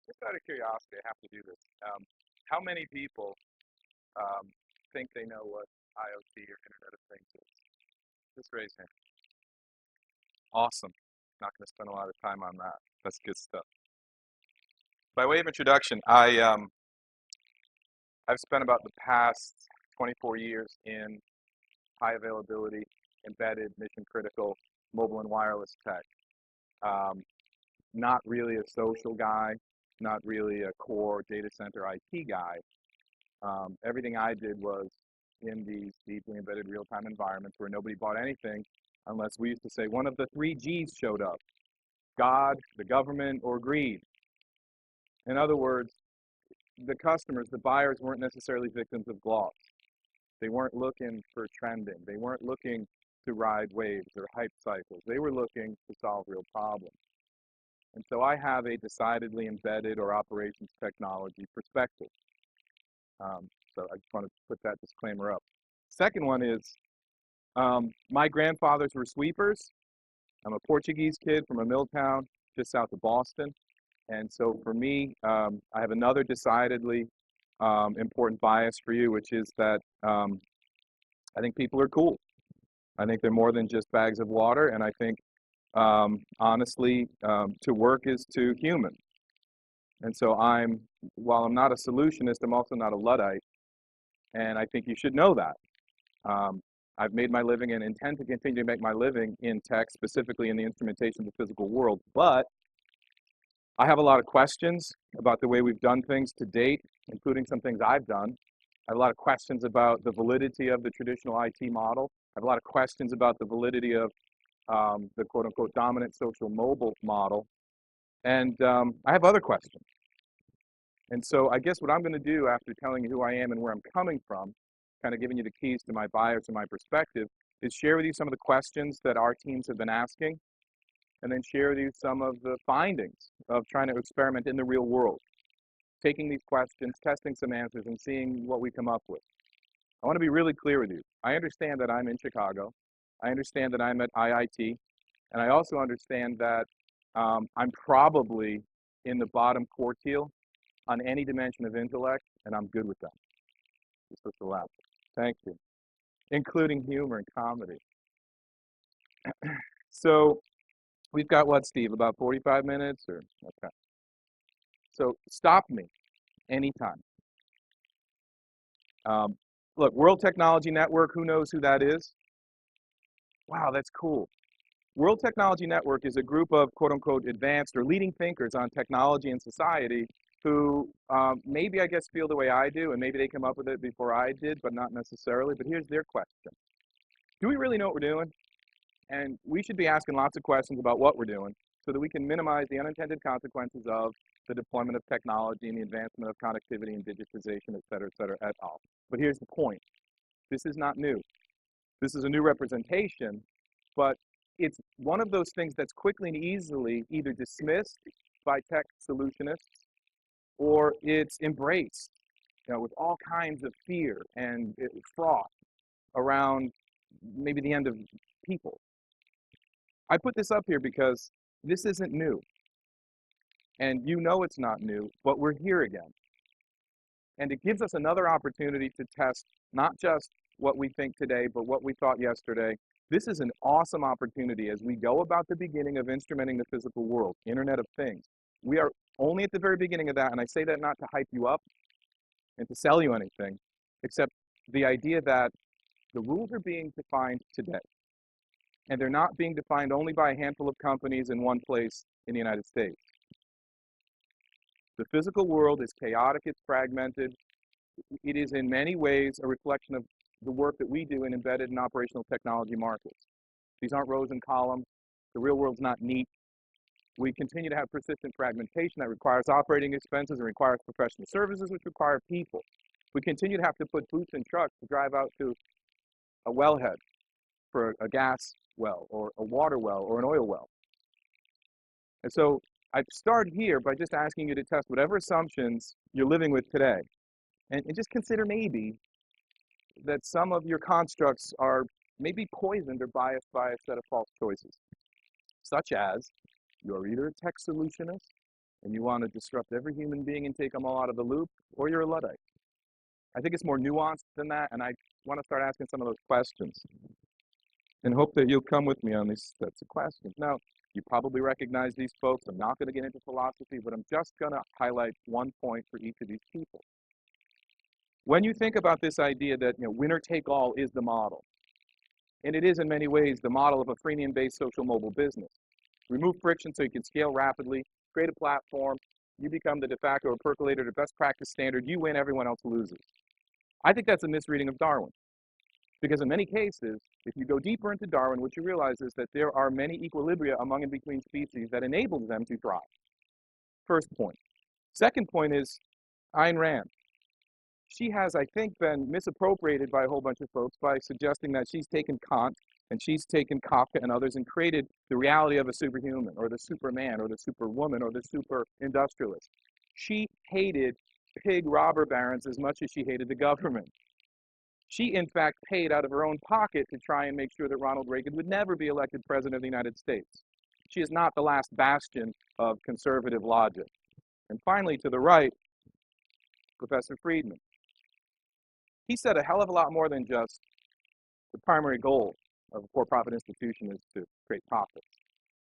Just out of curiosity, I have to do this. How many people um, think they know what IoT or Internet of Things is? Just raise hand. Awesome. Not going to spend a lot of time on that. That's good stuff. By way of introduction, I've spent about the past 24 years in high availability, embedded, mission critical, mobile and wireless tech. Um, Not really a social guy, not really a core data center IT guy. Everything I did was in these deeply embedded real-time environments where nobody bought anything unless we used to say one of the three G's showed up: God, the government, or greed. In other words, the customers, the buyers weren't necessarily victims of gloss. They weren't looking for trending. They weren't looking to ride waves or hype cycles. They were looking to solve real problems. And so I have a decidedly embedded or operations technology perspective. So I just want to put that disclaimer up. Second one is my grandfathers were sweepers. I'm a Portuguese kid from a mill town just south of Boston. And so for me, I have another decidedly important bias for you, which is that I think people are cool. I think they're more than just bags of water. And I think, honestly, to work is to human. And so while I'm not a solutionist, I'm also not a Luddite. And I think you should know that. I've made my living and intend to continue to make my living in tech, specifically in the instrumentation of the physical world. But I have a lot of questions about the way we've done things to date, including some things I've done. I have a lot of questions about the validity of the traditional IT model. I have a lot of questions about the validity of the quote unquote dominant social mobile model. And I have other questions. And so I guess what I'm going to do after telling you who I am and where I'm coming from, kind of giving you the keys to my bias and my perspective, is share with you some of the questions that our teams have been asking, and then share with you some of the findings of trying to experiment in the real world, taking these questions, testing some answers, and seeing what we come up with. I want to be really clear with you. I understand that I'm in Chicago. I understand that I'm at IIT. And I also understand that I'm probably in the bottom quartile on any dimension of intellect, and I'm good with that. Just with the laugh. Thank you. Including humor and comedy. So we've got what, Steve? About 45 minutes or okay. So stop me anytime. Look, World Technology Network, who knows who that is? Wow, that's cool. World Technology Network is a group of quote unquote advanced or leading thinkers on technology and society who maybe, I guess, feel the way I do, and maybe they come up with it before I did, but not necessarily. But here's their question: do we really know what we're doing? And we should be asking lots of questions about what we're doing so that we can minimize the unintended consequences of the deployment of technology and the advancement of connectivity and digitization, et cetera, et al. But here's the point. This is not new. This is a new representation, but it's one of those things that's quickly and easily either dismissed by tech solutionists or it's embraced, with all kinds of fear and froth around maybe the end of people. I put this up here because this isn't new. And you know it's not new, but we're here again. And it gives us another opportunity to test not just what we think today, but what we thought yesterday. This is an awesome opportunity as we go about the beginning of instrumenting the physical world, Internet of Things. We are only at the very beginning of that, and I say that not to hype you up and to sell you anything, except the idea that the rules are being defined today. And they're not being defined only by a handful of companies in one place in the United States. The physical world is chaotic, it's fragmented. It is in many ways a reflection of the work that we do in embedded and operational technology markets. These aren't rows and columns. The real world's not neat. We continue to have persistent fragmentation that requires operating expenses and requires professional services, which require people. We continue to have to put boots in trucks to drive out to a wellhead for a gas well or a water well or an oil well. And so I start here by just asking you to test whatever assumptions you're living with today. And just consider maybe that some of your constructs are maybe poisoned or biased by a set of false choices, such as you're either a tech solutionist and you want to disrupt every human being and take them all out of the loop, or you're a Luddite. I think it's more nuanced than that, and I want to start asking some of those questions and hope that you'll come with me on these sets of questions. Now, you probably recognize these folks. I'm not going to get into philosophy, but I'm just going to highlight one point for each of these people. When you think about this idea that winner take all is the model, and it is in many ways the model of a freemium-based social mobile business. Remove friction so you can scale rapidly, create a platform, you become the de facto or percolator to best practice standard, you win, everyone else loses. I think that's a misreading of Darwin. Because in many cases, if you go deeper into Darwin, what you realize is that there are many equilibria among and between species that enables them to thrive. First point. Second point is Ayn Rand. She has, I think, been misappropriated by a whole bunch of folks by suggesting that she's taken Kant and she's taken Kafka and others and created the reality of a superhuman or the superman or the superwoman or the super industrialist. She hated pig robber barons as much as she hated the government. She, in fact, paid out of her own pocket to try and make sure that Ronald Reagan would never be elected president of the United States. She is not the last bastion of conservative logic. And finally, to the right, Professor Friedman. He said a hell of a lot more than just the primary goal of a for-profit institution is to create profits,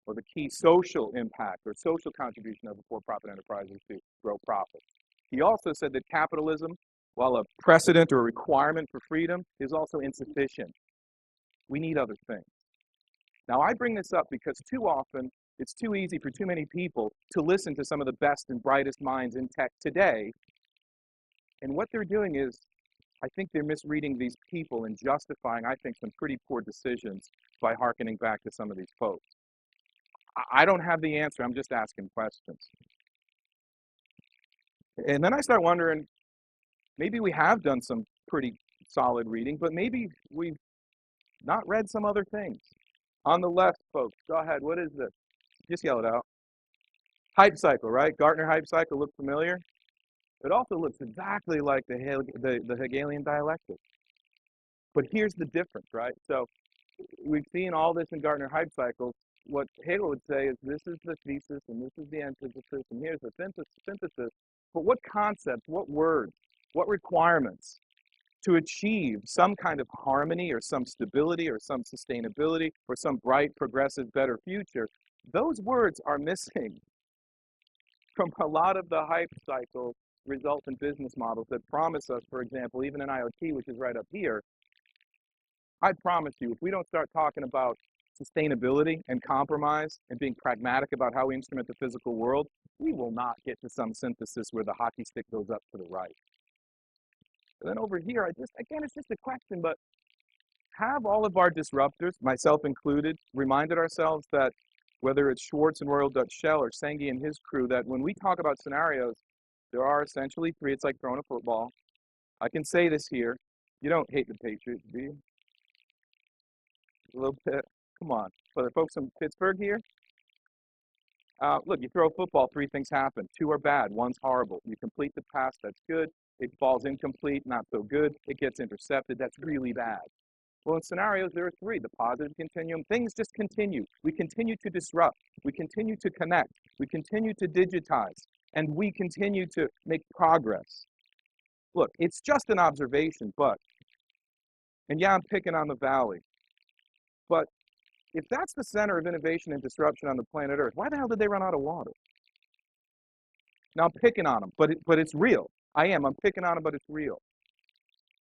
or the key social impact or social contribution of a for-profit enterprise is to grow profits. He also said that capitalism, while a precedent or a requirement for freedom, is also insufficient. We need other things. Now, I bring this up because too often it's too easy for too many people to listen to some of the best and brightest minds in tech today. And what they're doing is, I think they're misreading these people and justifying, I think, some pretty poor decisions by hearkening back to some of these folks. I don't have the answer. I'm just asking questions. And then I start wondering, maybe we have done some pretty solid reading, but maybe we've not read some other things. On the left, folks, go ahead. What is this? Just yell it out. Hype cycle, right? Gartner hype cycle, look familiar? It also looks exactly like the Hegelian dialectic. But here's the difference, right? So we've seen all this in Gartner hype cycles. What Hegel would say is this is the thesis and this is the antithesis and here's the synthesis. But what concepts, what words, what requirements to achieve some kind of harmony or some stability or some sustainability or some bright, progressive, better future, those words are missing from a lot of the hype cycle resultant business models that promise us, for example, even in IoT, which is right up here. I promise you, if we don't start talking about sustainability and compromise and being pragmatic about how we instrument the physical world, we will not get to some synthesis where the hockey stick goes up to the right. And then over here, again, it's just a question, but have all of our disruptors, myself included, reminded ourselves that whether it's Schwartz and Royal Dutch Shell or Senghi and his crew, that when we talk about scenarios, there are essentially three. It's like throwing a football. I can say this here. You don't hate the Patriots, do you? A little bit. Come on. For the folks in Pittsburgh here, look, you throw a football, three things happen. Two are bad, one's horrible. You complete the pass, that's good. It falls incomplete, not so good. It gets intercepted, that's really bad. Well, in scenarios, there are three. The positive continuum, things just continue. We continue to disrupt. We continue to connect. We continue to digitize. And we continue to make progress. Look, it's just an observation, and yeah, I'm picking on the Valley, but if that's the center of innovation and disruption on the planet Earth, why the hell did they run out of water? Now, I'm picking on them, but it's real. I'm picking on them, but it's real.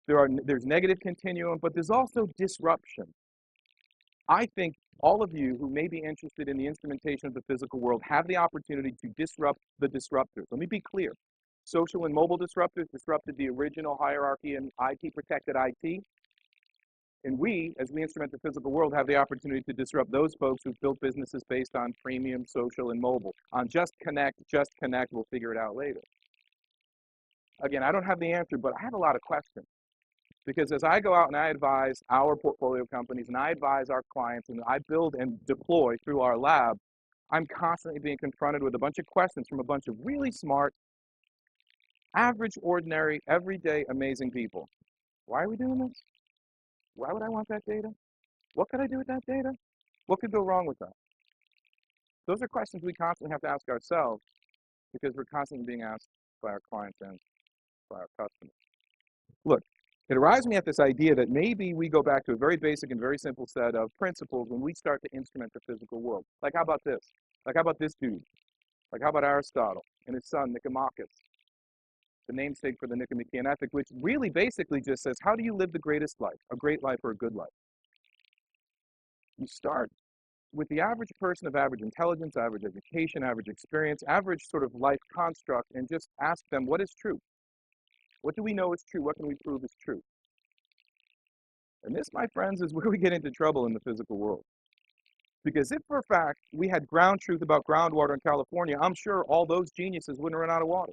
There's negative continuum, but there's also disruption. I think all of you who may be interested in the instrumentation of the physical world have the opportunity to disrupt the disruptors. Let me be clear. Social and mobile disruptors disrupted the original hierarchy in IT, protected IT. And we, as we instrument the physical world, have the opportunity to disrupt those folks who've built businesses based on premium, social, and mobile. On just connect, we'll figure it out later. Again, I don't have the answer, but I have a lot of questions. Because as I go out and I advise our portfolio companies and I advise our clients and I build and deploy through our lab, I'm constantly being confronted with a bunch of questions from a bunch of really smart, average, ordinary, everyday, amazing people. Why are we doing this? Why would I want that data? What could I do with that data? What could go wrong with that? Those are questions we constantly have to ask ourselves. because we're constantly being asked by our clients and by our customers. Look, it arrives me at this idea that maybe we go back to a very basic and very simple set of principles when we start to instrument the physical world. Like, how about this? Like, how about this dude? Like, how about Aristotle and his son, Nicomachus, the namesake for the Nicomachean Ethic, which really basically just says, how do you live the greatest life, a great life or a good life? You start with the average person of average intelligence, average education, average experience, average sort of life construct, and just ask them, what is true? What do we know is true? What can we prove is true? And this, my friends, is where we get into trouble in the physical world. Because if, for a fact, we had ground truth about groundwater in California, I'm sure all those geniuses wouldn't run out of water.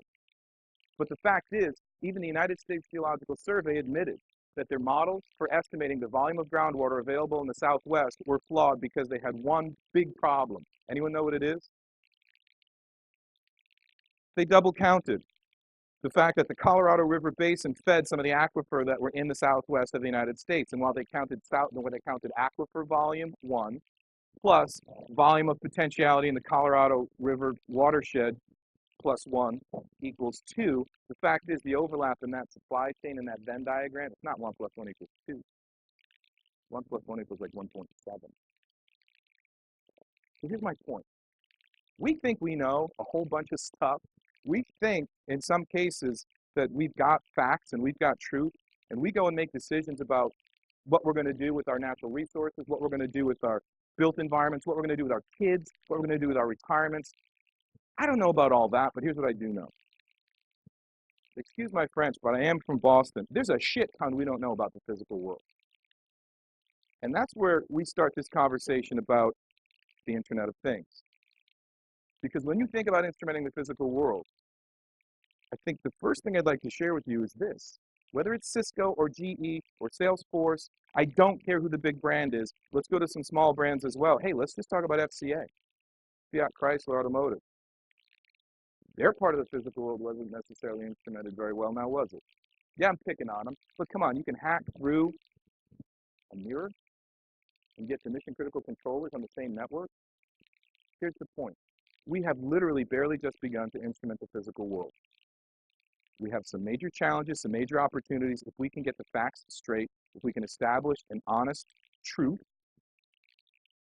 But the fact is, even the United States Geological Survey admitted that their models for estimating the volume of groundwater available in the Southwest were flawed because they had one big problem. Anyone know what it is? They double counted the fact that the Colorado River Basin fed some of the aquifer that were in the Southwest of the United States. And while they counted aquifer volume, 1, plus volume of potentiality in the Colorado River watershed, plus 1 equals 2. The fact is, the overlap in that supply chain in that Venn diagram, it's not 1 plus 1 equals 2. 1 plus 1 equals like 1.7. So here's my point. We think we know a whole bunch of stuff. We think, in some cases, that we've got facts and we've got truth, and we go and make decisions about what we're going to do with our natural resources, what we're going to do with our built environments, what we're going to do with our kids, what we're going to do with our retirements. I don't know about all that, but here's what I do know. Excuse my French, but I am from Boston. There's a shit ton we don't know about the physical world. And that's where we start this conversation about the Internet of Things. Because when you think about instrumenting the physical world, I think the first thing I'd like to share with you is this. Whether it's Cisco or GE or Salesforce, I don't care who the big brand is. Let's go to some small brands as well. Hey, let's just talk about FCA, Fiat Chrysler Automotive. Their part of the physical world wasn't necessarily instrumented very well, now was it? Yeah, I'm picking on them, but come on, you can hack through a mirror and get to mission-critical controllers on the same network. Here's the point. We have literally barely just begun to instrument the physical world. We have some major challenges, some major opportunities. If we can get the facts straight, if we can establish an honest truth,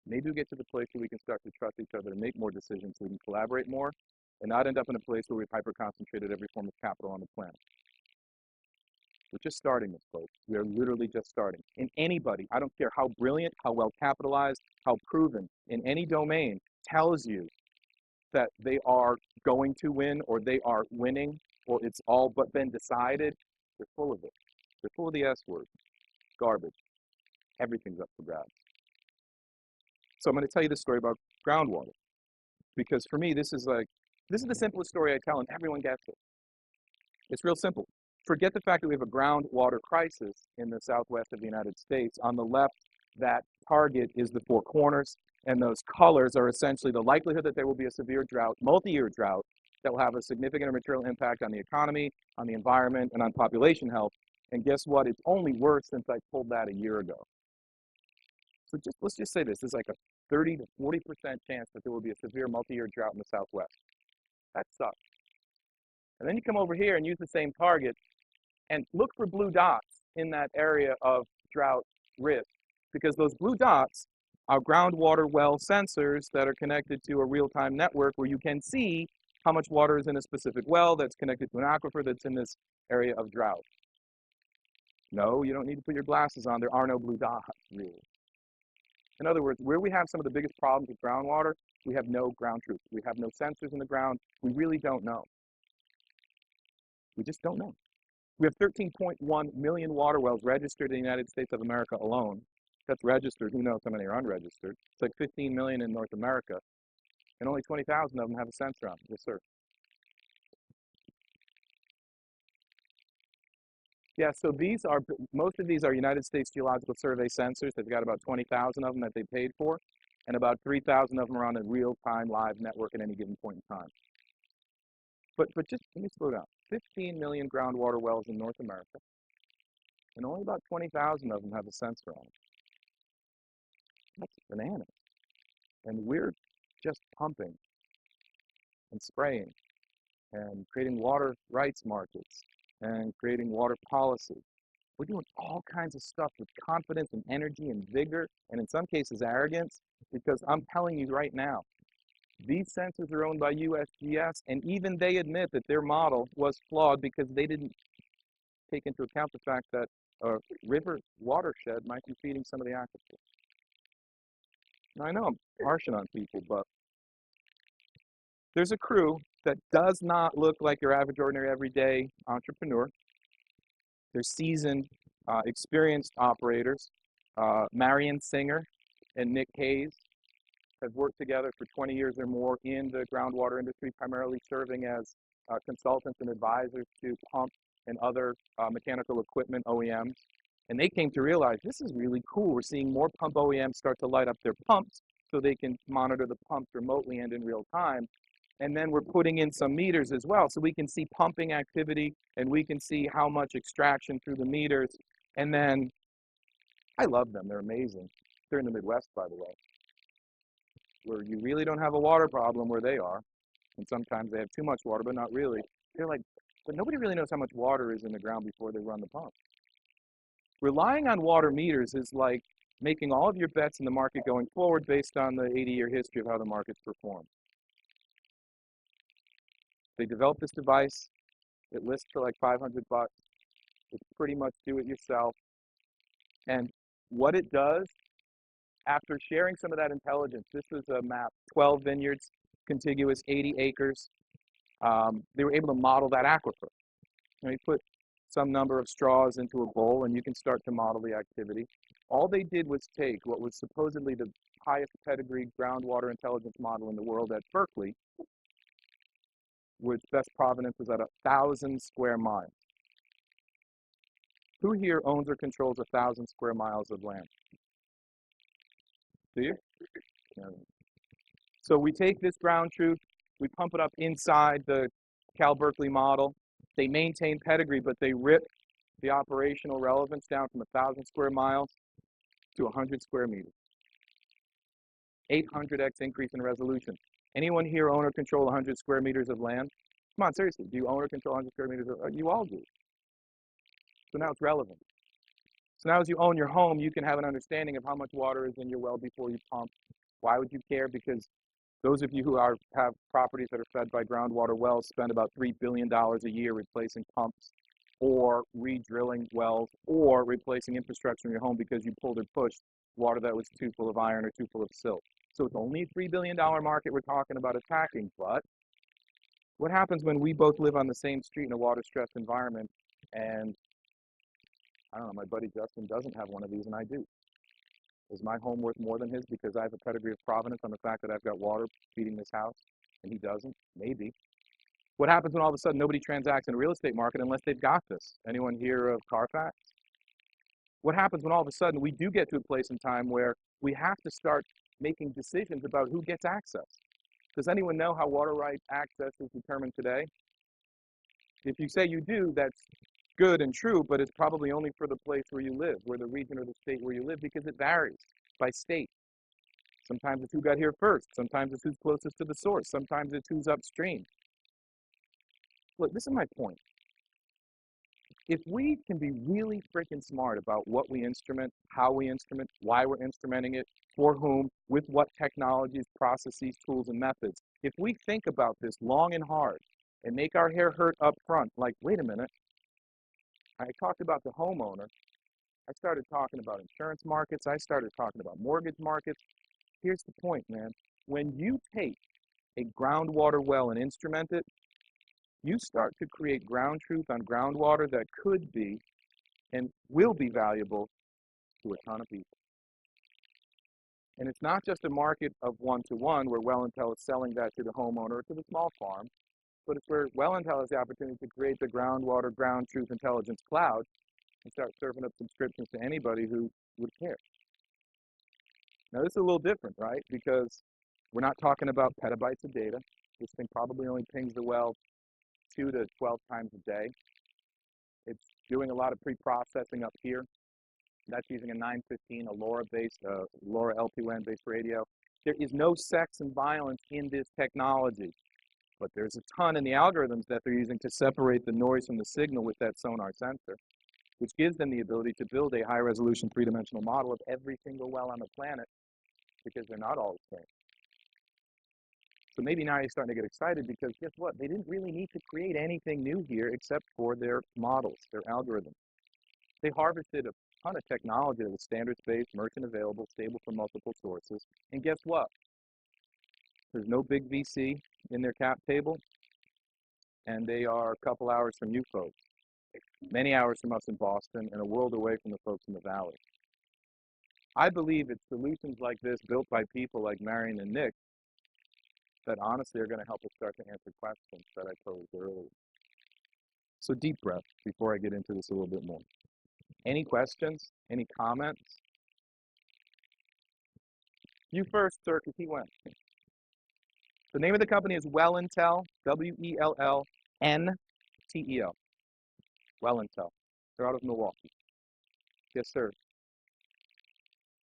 maybe we'll get to the place where we can start to trust each other and make more decisions so we can collaborate more and not end up in a place where we've hyper-concentrated every form of capital on the planet. We're just starting this, folks. We are literally just starting. And anybody, I don't care how brilliant, how well capitalized, how proven in any domain, tells you that they are going to win or they are winning or it's all but been decided, they're full of it. They're full of the S word, garbage. Everything's up for grabs. So I'm going to tell you this story about groundwater. Because for me, this is the simplest story I tell and everyone gets it. It's real simple. Forget the fact that we have a groundwater crisis in the Southwest of the United States. On the left, that target is the 4 corners, and those colors are essentially the likelihood that there will be a severe drought, multi-year drought, that will have a significant and material impact on the economy, on the environment, and on population health. And guess what? It's only worse since I told that a year ago. So let's just say this. There's like a 30 to 40% chance that there will be a severe multi-year drought in the Southwest. That sucks. And then you come over here and use the same target and look for blue dots in that area of drought risk, because those blue dots are groundwater well sensors that are connected to a real-time network where you can see how much water is in a specific well that's connected to an aquifer that's in this area of drought. No, you don't need to put your glasses on. There are no blue dots, really. In other words, where we have some of the biggest problems with groundwater, we have no ground truth. We have no sensors in the ground. We really don't know. We just don't know. We have 13.1 million water wells registered in the United States of America alone. That's registered. Who knows how many are unregistered? It's like 15 million in North America. And only 20,000 of them have a sensor on them. Yes, sir. Yeah, so most of these are United States Geological Survey sensors. They've got about 20,000 of them that they paid for, and about 3,000 of them are on a real-time live network at any given point in time. But just let me slow down. 15 million groundwater wells in North America, and only about 20,000 of them have a sensor on it. That's bananas. And we're just pumping and spraying and creating water rights markets and creating water policy. We're doing all kinds of stuff with confidence and energy and vigor, and in some cases arrogance, because I'm telling you right now, these sensors are owned by USGS, and even they admit that their model was flawed because they didn't take into account the fact that a river watershed might be feeding some of the aquifers. Now, I know I'm harshing on people, but there's a crew that does not look like your average, ordinary, everyday entrepreneur. They're seasoned, experienced operators. Marion Singer and Nick Hayes have worked together for 20 years or more in the groundwater industry, primarily serving as consultants and advisors to pump and other mechanical equipment OEMs. And they came to realize this is really cool. We're seeing more pump OEMs start to light up their pumps so they can monitor the pumps remotely and in real time. And then we're putting in some meters as well, so we can see pumping activity and we can see how much extraction through the meters. And then, I love them, they're amazing. They're in the Midwest, by the way, where you really don't have a water problem where they are. And sometimes they have too much water, but not really. They're like, but nobody really knows how much water is in the ground before they run the pump. Relying on water meters is like making all of your bets in the market going forward based on the 80-year history of how the market's performed. They developed this device. It lists for like 500 bucks. It's pretty much do it yourself. And what it does, after sharing some of that intelligence, this was a map, 12 vineyards, contiguous, 80 acres. They were able to model that aquifer. And you put some number of straws into a bowl and you can start to model the activity. All they did was take what was supposedly the highest pedigree groundwater intelligence model in the world at Berkeley, which best provenance was at 1,000 square miles. Who here owns or controls 1,000 square miles of land? Do you? No. So we take this ground truth, we pump it up inside the Cal Berkeley model. They maintain pedigree, but they rip the operational relevance down from 1,000 square miles to 100 square meters. 800x increase in resolution. Anyone here own or control 100 square meters of land? Come on, seriously, do you own or control 100 square meters? You all do. So now it's relevant. So now as you own your home, you can have an understanding of how much water is in your well before you pump. Why would you care? Because those of you who have properties that are fed by groundwater wells spend about $3 billion a year replacing pumps or re-drilling wells or replacing infrastructure in your home because you pulled or pushed water that was too full of iron or too full of silt. So it's only a $3 billion market we're talking about attacking. But what happens when we both live on the same street in a water-stressed environment and, I don't know, my buddy Justin doesn't have one of these and I do? Is my home worth more than his because I have a pedigree of provenance on the fact that I've got water feeding this house and he doesn't? Maybe. What happens when all of a sudden nobody transacts in the real estate market unless they've got this? Anyone hear of Carfax? What happens when all of a sudden we do get to a place in time where we have to start making decisions about who gets access? Does anyone know how water rights access is determined today? If you say you do, that's good and true, but it's probably only for the place where you live, where the region or the state where you live, because it varies by state. Sometimes it's who got here first. Sometimes it's who's closest to the source. Sometimes it's who's upstream. Look, this is my point. If we can be really freaking smart about what we instrument, how we instrument, why we're instrumenting it, for whom, with what technologies, processes, tools, and methods, if we think about this long and hard and make our hair hurt up front, like, wait a minute, I talked about the homeowner. I started talking about insurance markets. I started talking about mortgage markets. Here's the point, man. When you take a groundwater well and instrument it, you start to create ground truth on groundwater that could be and will be valuable to a ton of people. And it's not just a market of one-to-one where WellIntel is selling that to the homeowner or to the small farm, but it's where WellIntel has the opportunity to create the groundwater ground truth intelligence cloud and start serving up subscriptions to anybody who would care. Now this is a little different, right? Because we're not talking about petabytes of data. This thing probably only pings the well 2 to 12 times a day. It's doing a lot of pre-processing up here. That's using a 915, a LoRa-based, LoRa LPWAN-based radio. There is no sex and violence in this technology. But there's a ton in the algorithms that they're using to separate the noise from the signal with that sonar sensor, which gives them the ability to build a high-resolution three-dimensional model of every single well on the planet because they're not all the same. So maybe now you're starting to get excited because guess what? They didn't really need to create anything new here except for their models, their algorithms. They harvested a ton of technology that was standards-based, merchant available, stable from multiple sources. And guess what? There's no big VC in their cap table, and they are a couple hours from you folks, many hours from us in Boston, and a world away from the folks in the Valley. I believe it's solutions like this built by people like Marion and Nick that honestly are going to help us start to answer questions that I posed earlier. So deep breath before I get into this a little bit more. Any questions? Any comments? You first, sir, because he went. The name of the company is Wellintel, Wellntell. Wellintel. They're out of Milwaukee. Yes, sir.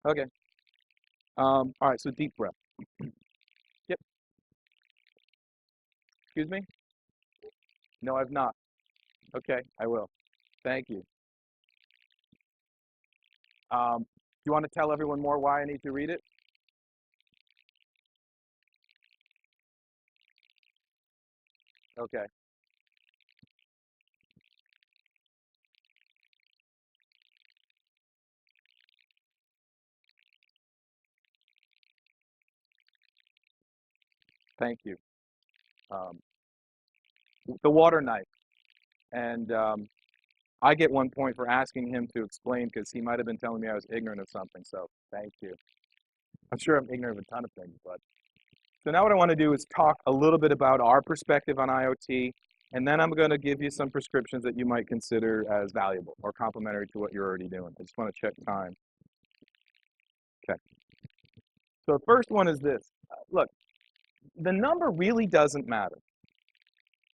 Okay. All right, so deep breath. Yep. Excuse me? No, I've not. Okay, I will. Thank you. Do you want to tell everyone more why I need to read it? Okay. Thank you. Um, the water knife. And I get 1 point for asking him to explain because he might have been telling me I was ignorant of something. So thank you. I'm sure I'm ignorant of a ton of things, but so now what I want to do is talk a little bit about our perspective on IoT, and then I'm going to give you some prescriptions that you might consider as valuable or complementary to what you're already doing. I just want to check time. Okay. So the first one is this. Look, the number really doesn't matter.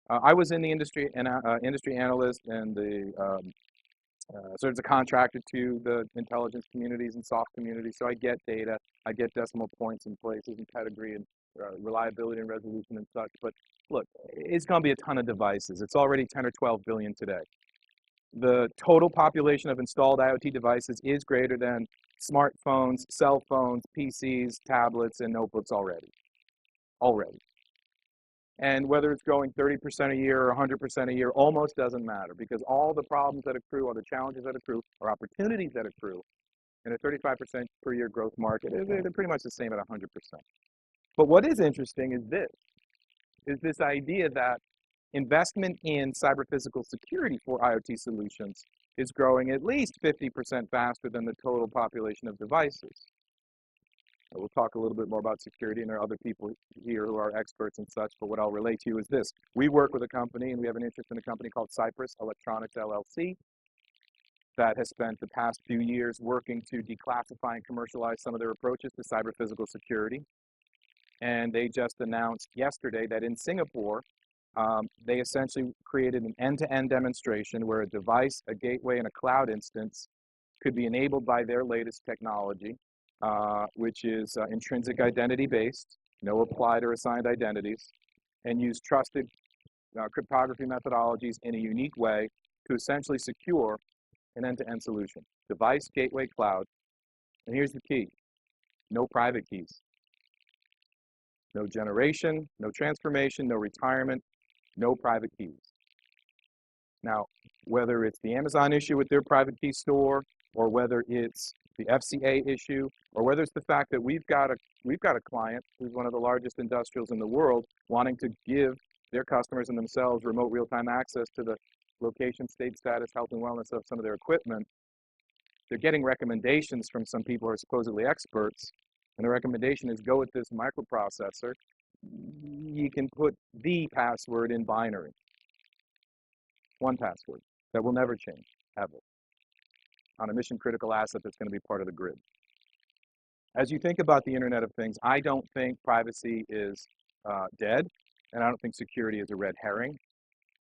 I was in the industry and industry analyst and the so as a contractor to the intelligence communities and soft communities. So I get data, I get decimal points and places and pedigree and reliability and resolution and such. But look, it's going to be a ton of devices. It's already 10 or 12 billion today. The total population of installed IoT devices is greater than smartphones, cell phones, PCs, tablets, and notebooks already. And whether it's growing 30% a year or 100% a year almost doesn't matter because all the problems that accrue, all the challenges that accrue, or opportunities that accrue in a 35% per year growth market, they're pretty much the same at 100%. But what is interesting is this idea that investment in cyber-physical security for IoT solutions is growing at least 50% faster than the total population of devices. We'll talk a little bit more about security, and there are other people here who are experts and such, but what I'll relate to you is this. We work with a company, and we have an interest in a company called Cypress Electronics, LLC, that has spent the past few years working to declassify and commercialize some of their approaches to cyber-physical security. And they just announced yesterday that in Singapore, they essentially created an end-to-end demonstration where a device, a gateway, and a cloud instance could be enabled by their latest technology, which is intrinsic identity based, no applied or assigned identities, and use trusted cryptography methodologies in a unique way to essentially secure an end-to-end solution. Device, gateway, cloud. And here's the key. No private keys. No generation, no transformation, no retirement, no private keys. Now, whether it's the Amazon issue with their private key store, or whether it's the FCA issue, or whether it's the fact that we've got a client who's one of the largest industrials in the world wanting to give their customers and themselves remote real-time access to the location, state status, health, and wellness of some of their equipment, they're getting recommendations from some people who are supposedly experts, and the recommendation is go with this microprocessor. You can put the password in binary. One password that will never change, ever, on a mission-critical asset that's going to be part of the grid. As you think about the Internet of Things, I don't think privacy is dead, and I don't think security is a red herring.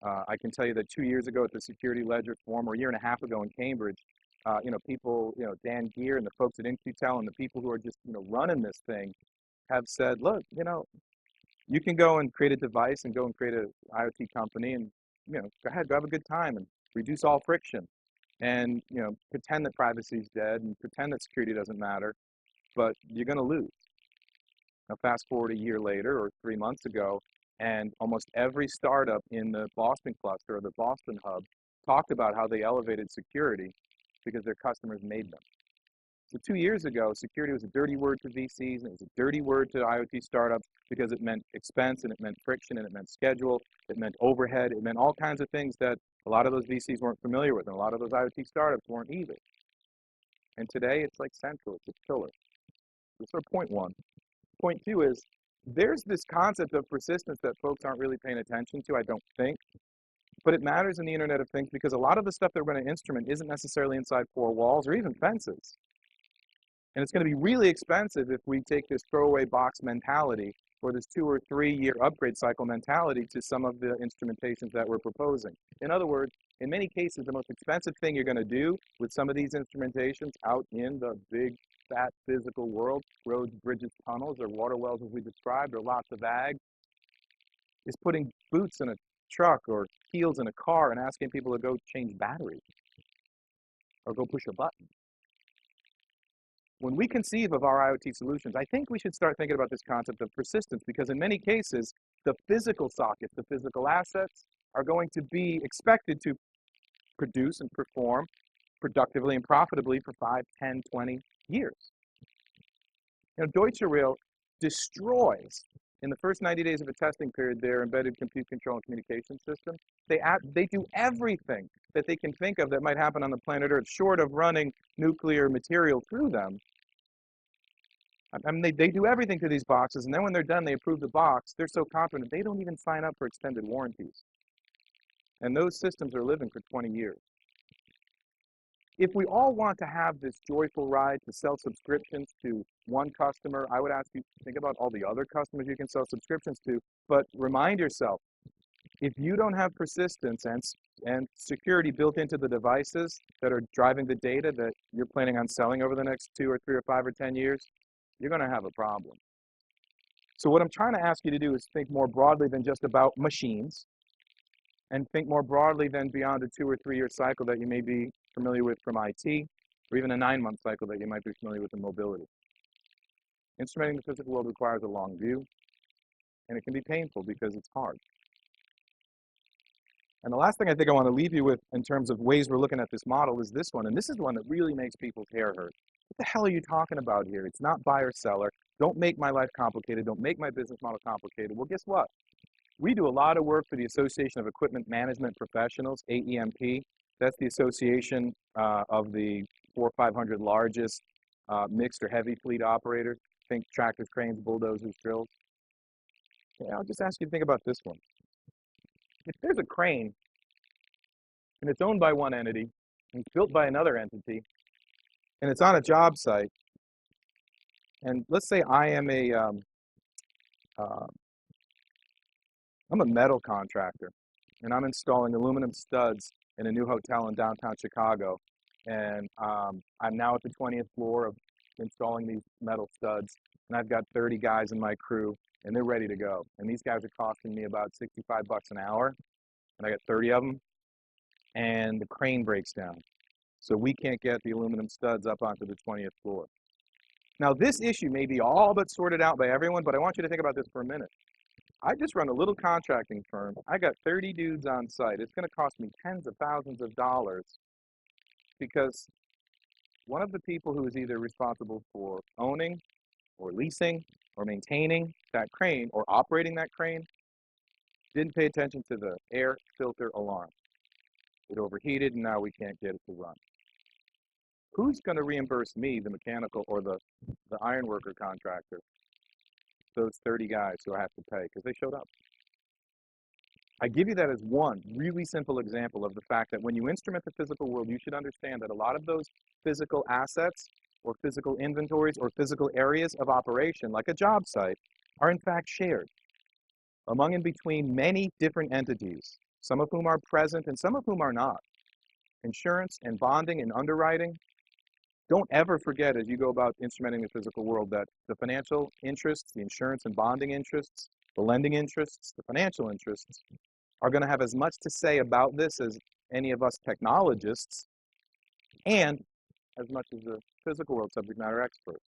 I can tell you that 2 years ago at the Security Ledger Forum, or a year and a half ago in Cambridge, people, Dan Gear and the folks at InQtel and the people who are just, running this thing have said, look, You can go and create a device and go and create an IoT company and, go ahead, go have a good time and reduce all friction and, pretend that privacy is dead and pretend that security doesn't matter, but you're going to lose. Now, fast forward a year later or 3 months ago, and almost every startup in the Boston cluster or the Boston hub talked about how they elevated security because their customers made them. So 2 years ago, security was a dirty word to VCs, and it was a dirty word to IoT startups because it meant expense, and it meant friction, and it meant schedule, it meant overhead, it meant all kinds of things that a lot of those VCs weren't familiar with, and a lot of those IoT startups weren't either. And today, it's like central, it's a pillar. That's our point one. Point two is, there's this concept of persistence that folks aren't really paying attention to, I don't think, but it matters in the Internet of Things because a lot of the stuff that we're going to instrument isn't necessarily inside four walls or even fences. And it's going to be really expensive if we take this throwaway box mentality or this 2 or 3 year upgrade cycle mentality to some of the instrumentations that we're proposing. In other words, in many cases, the most expensive thing you're going to do with some of these instrumentations out in the big, fat, physical world, roads, bridges, tunnels, or water wells as we described, or lots of ag, is putting boots in a truck or keels in a car and asking people to go change batteries or go push a button. When we conceive of our IoT solutions, I think we should start thinking about this concept of persistence because in many cases, the physical sockets, the physical assets, are going to be expected to produce and perform productively and profitably for 5, 10, 20 years. Deutsche Rail destroys, in the first 90 days of a testing period, their embedded compute control and communication system. They do everything that they can think of that might happen on the planet Earth, short of running nuclear material through them. I mean, they do everything to these boxes, and then when they're done, they approve the box. They're so confident, they don't even sign up for extended warranties. And those systems are living for 20 years. If we all want to have this joyful ride to sell subscriptions to one customer, I would ask you to think about all the other customers you can sell subscriptions to, but remind yourself, if you don't have persistence and security built into the devices that are driving the data that you're planning on selling over the next 2 or 3 or 5 or 10 years, you're going to have a problem. So what I'm trying to ask you to do is think more broadly than just about machines, and think more broadly than beyond a 2 or 3 year cycle that you may be familiar with from IT, or even a 9-month cycle that you might be familiar with in mobility. Instrumenting the physical world requires a long view, and it can be painful because it's hard. And the last thing I think I want to leave you with in terms of ways we're looking at this model is this one, and this is the one that really makes people's hair hurt. What the hell are you talking about here? It's not buyer seller. Don't make my life complicated. Don't make my business model complicated. Well, guess what? We do a lot of work for the Association of Equipment Management Professionals, AEMP. That's the association of the 400 or 500 largest mixed or heavy fleet operators. Think tractors, cranes, bulldozers, drills. Yeah, I'll just ask you to think about this one. If there's a crane and it's owned by one entity and it's built by another entity and it's on a job site, and let's say I am I'm a metal contractor, and I'm installing aluminum studs in a new hotel in downtown Chicago, and I'm now at the 20th floor of installing these metal studs, and I've got 30 guys in my crew, and they're ready to go. And these guys are costing me about 65 bucks an hour, and I got 30 of them, and the crane breaks down. So we can't get the aluminum studs up onto the 20th floor. Now, this issue may be all but sorted out by everyone, but I want you to think about this for a minute. I just run a little contracting firm. I got 30 dudes on site. It's going to cost me tens of thousands of dollars because one of the people who is either responsible for owning or leasing or maintaining that crane or operating that crane didn't pay attention to the air filter alarm. It overheated, and now we can't get it to run. Who's going to reimburse me, the mechanical or the ironworker contractor? Those 30 guys who I have to pay because they showed up. I give you that as one really simple example of the fact that when you instrument the physical world, you should understand that a lot of those physical assets or physical inventories or physical areas of operation, like a job site, are in fact shared among and between many different entities, some of whom are present and some of whom are not. Insurance and bonding and underwriting. Don't ever forget as you go about instrumenting the physical world that the financial interests, the insurance and bonding interests, the lending interests, the financial interests, are going to have as much to say about this as any of us technologists, and as much as the physical world subject matter experts.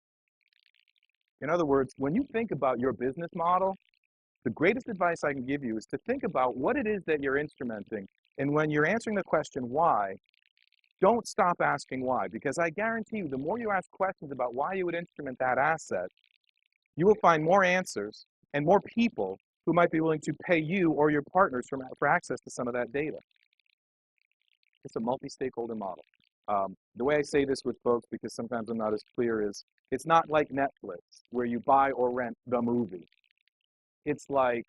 In other words, when you think about your business model, the greatest advice I can give you is to think about what it is that you're instrumenting. And when you're answering the question why, don't stop asking why, because I guarantee you, the more you ask questions about why you would instrument that asset, you will find more answers and more people who might be willing to pay you or your partners for access to some of that data. It's a multi-stakeholder model. The way I say this with folks, because sometimes I'm not as clear, is it's not like Netflix, where you buy or rent the movie. It's like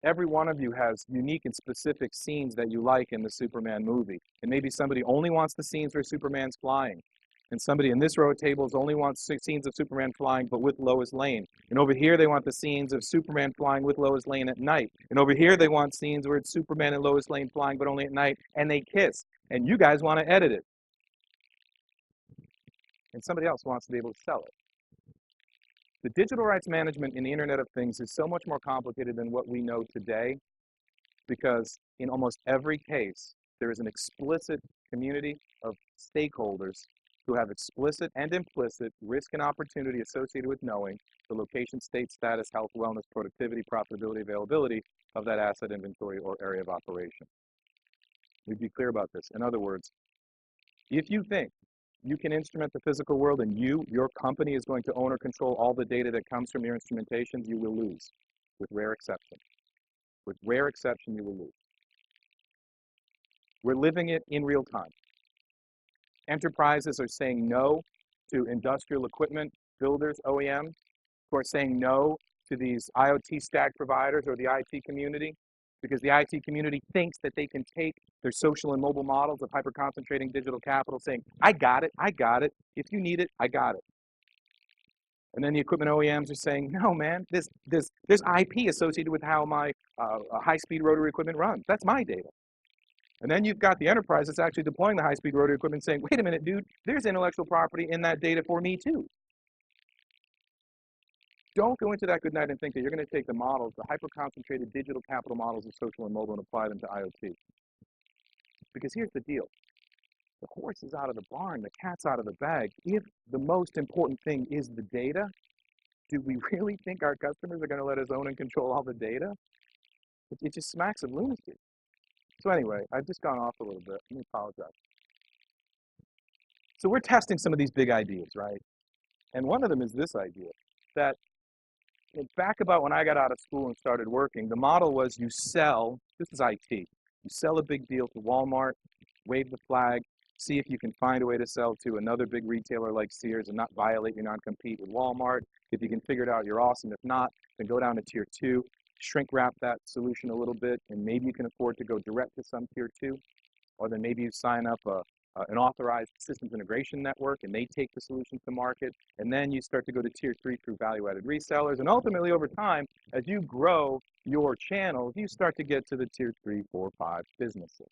every one of you has unique and specific scenes that you like in the Superman movie. And maybe somebody only wants the scenes where Superman's flying. And somebody in this row of tables only wants scenes of Superman flying, but with Lois Lane. And over here, they want the scenes of Superman flying with Lois Lane at night. And over here, they want scenes where it's Superman and Lois Lane flying, but only at night, and they kiss. And you guys want to edit it. And somebody else wants to be able to sell it. The digital rights management in the Internet of Things is so much more complicated than what we know today, because in almost every case, there is an explicit community of stakeholders who have explicit and implicit risk and opportunity associated with knowing the location, state, status, health, wellness, productivity, profitability, availability of that asset, inventory, or area of operation. We'd be clear about this. In other words, if you think you can instrument the physical world and your company is going to own or control all the data that comes from your instrumentations, you will lose, with rare exception. With rare exception, you will lose. We're living it in real time. Enterprises are saying no to industrial equipment builders, OEMs, who are saying no to these IoT stack providers or the IT community, because the IT community thinks that they can take their social and mobile models of hyper-concentrating digital capital, saying, I got it, if you need it, I got it. And then the equipment OEMs are saying, no, man, there's IP associated with how my high-speed rotary equipment runs. That's my data. And then you've got the enterprise that's actually deploying the high-speed rotary equipment saying, wait a minute, dude, there's intellectual property in that data for me too. Don't go into that good night and think that you're going to take the models, the hyper-concentrated digital capital models of social and mobile, and apply them to IoT. Because here's the deal. The horse is out of the barn, the cat's out of the bag. If the most important thing is the data, do we really think our customers are going to let us own and control all the data? It just smacks of lunacy. So anyway, I've just gone off a little bit. Let me apologize. So we're testing some of these big ideas, right? And one of them is this idea, that back about when I got out of school and started working, the model was you sell, this is IT, you sell a big deal to Walmart, wave the flag, see if you can find a way to sell to another big retailer like Sears and not violate your non-compete with Walmart. If you can figure it out, you're awesome. If not, then go down to tier 2, shrink wrap that solution a little bit, and maybe you can afford to go direct to some tier 2, or then maybe you sign up an authorized systems integration network and they take the solution to market, and then you start to go to tier 3 through value-added resellers, and ultimately over time, as you grow your channels, you start to get to the tier 3, 4, 5 businesses.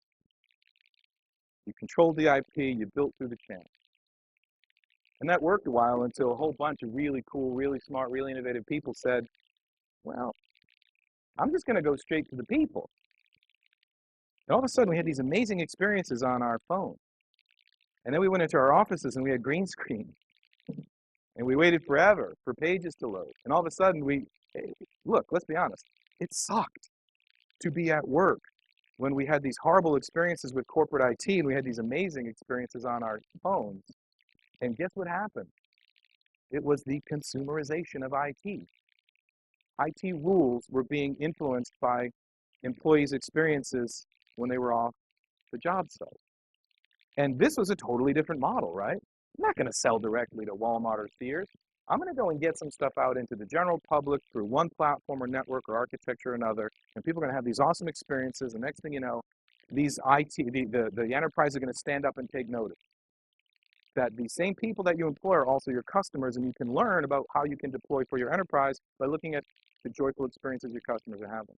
You controlled the IP, you built through the channel. And that worked a while until a whole bunch of really cool, really smart, really innovative people said, well, I'm just going to go straight to the people. And all of a sudden, we had these amazing experiences on our phone. And then we went into our offices and we had green screen. And we waited forever for pages to load. And all of a sudden, look, let's be honest, it sucked to be at work when we had these horrible experiences with corporate IT and we had these amazing experiences on our phones. And guess what happened? It was the consumerization of IT. IT rules were being influenced by employees' experiences when they were off the job site. And this was a totally different model, right? I'm not going to sell directly to Walmart or Sears. I'm going to go and get some stuff out into the general public through one platform or network or architecture or another, and people are going to have these awesome experiences. The next thing you know, these the enterprise are going to stand up and take notice that the same people that you employ are also your customers, and you can learn about how you can deploy for your enterprise by looking at the joyful experiences your customers are having.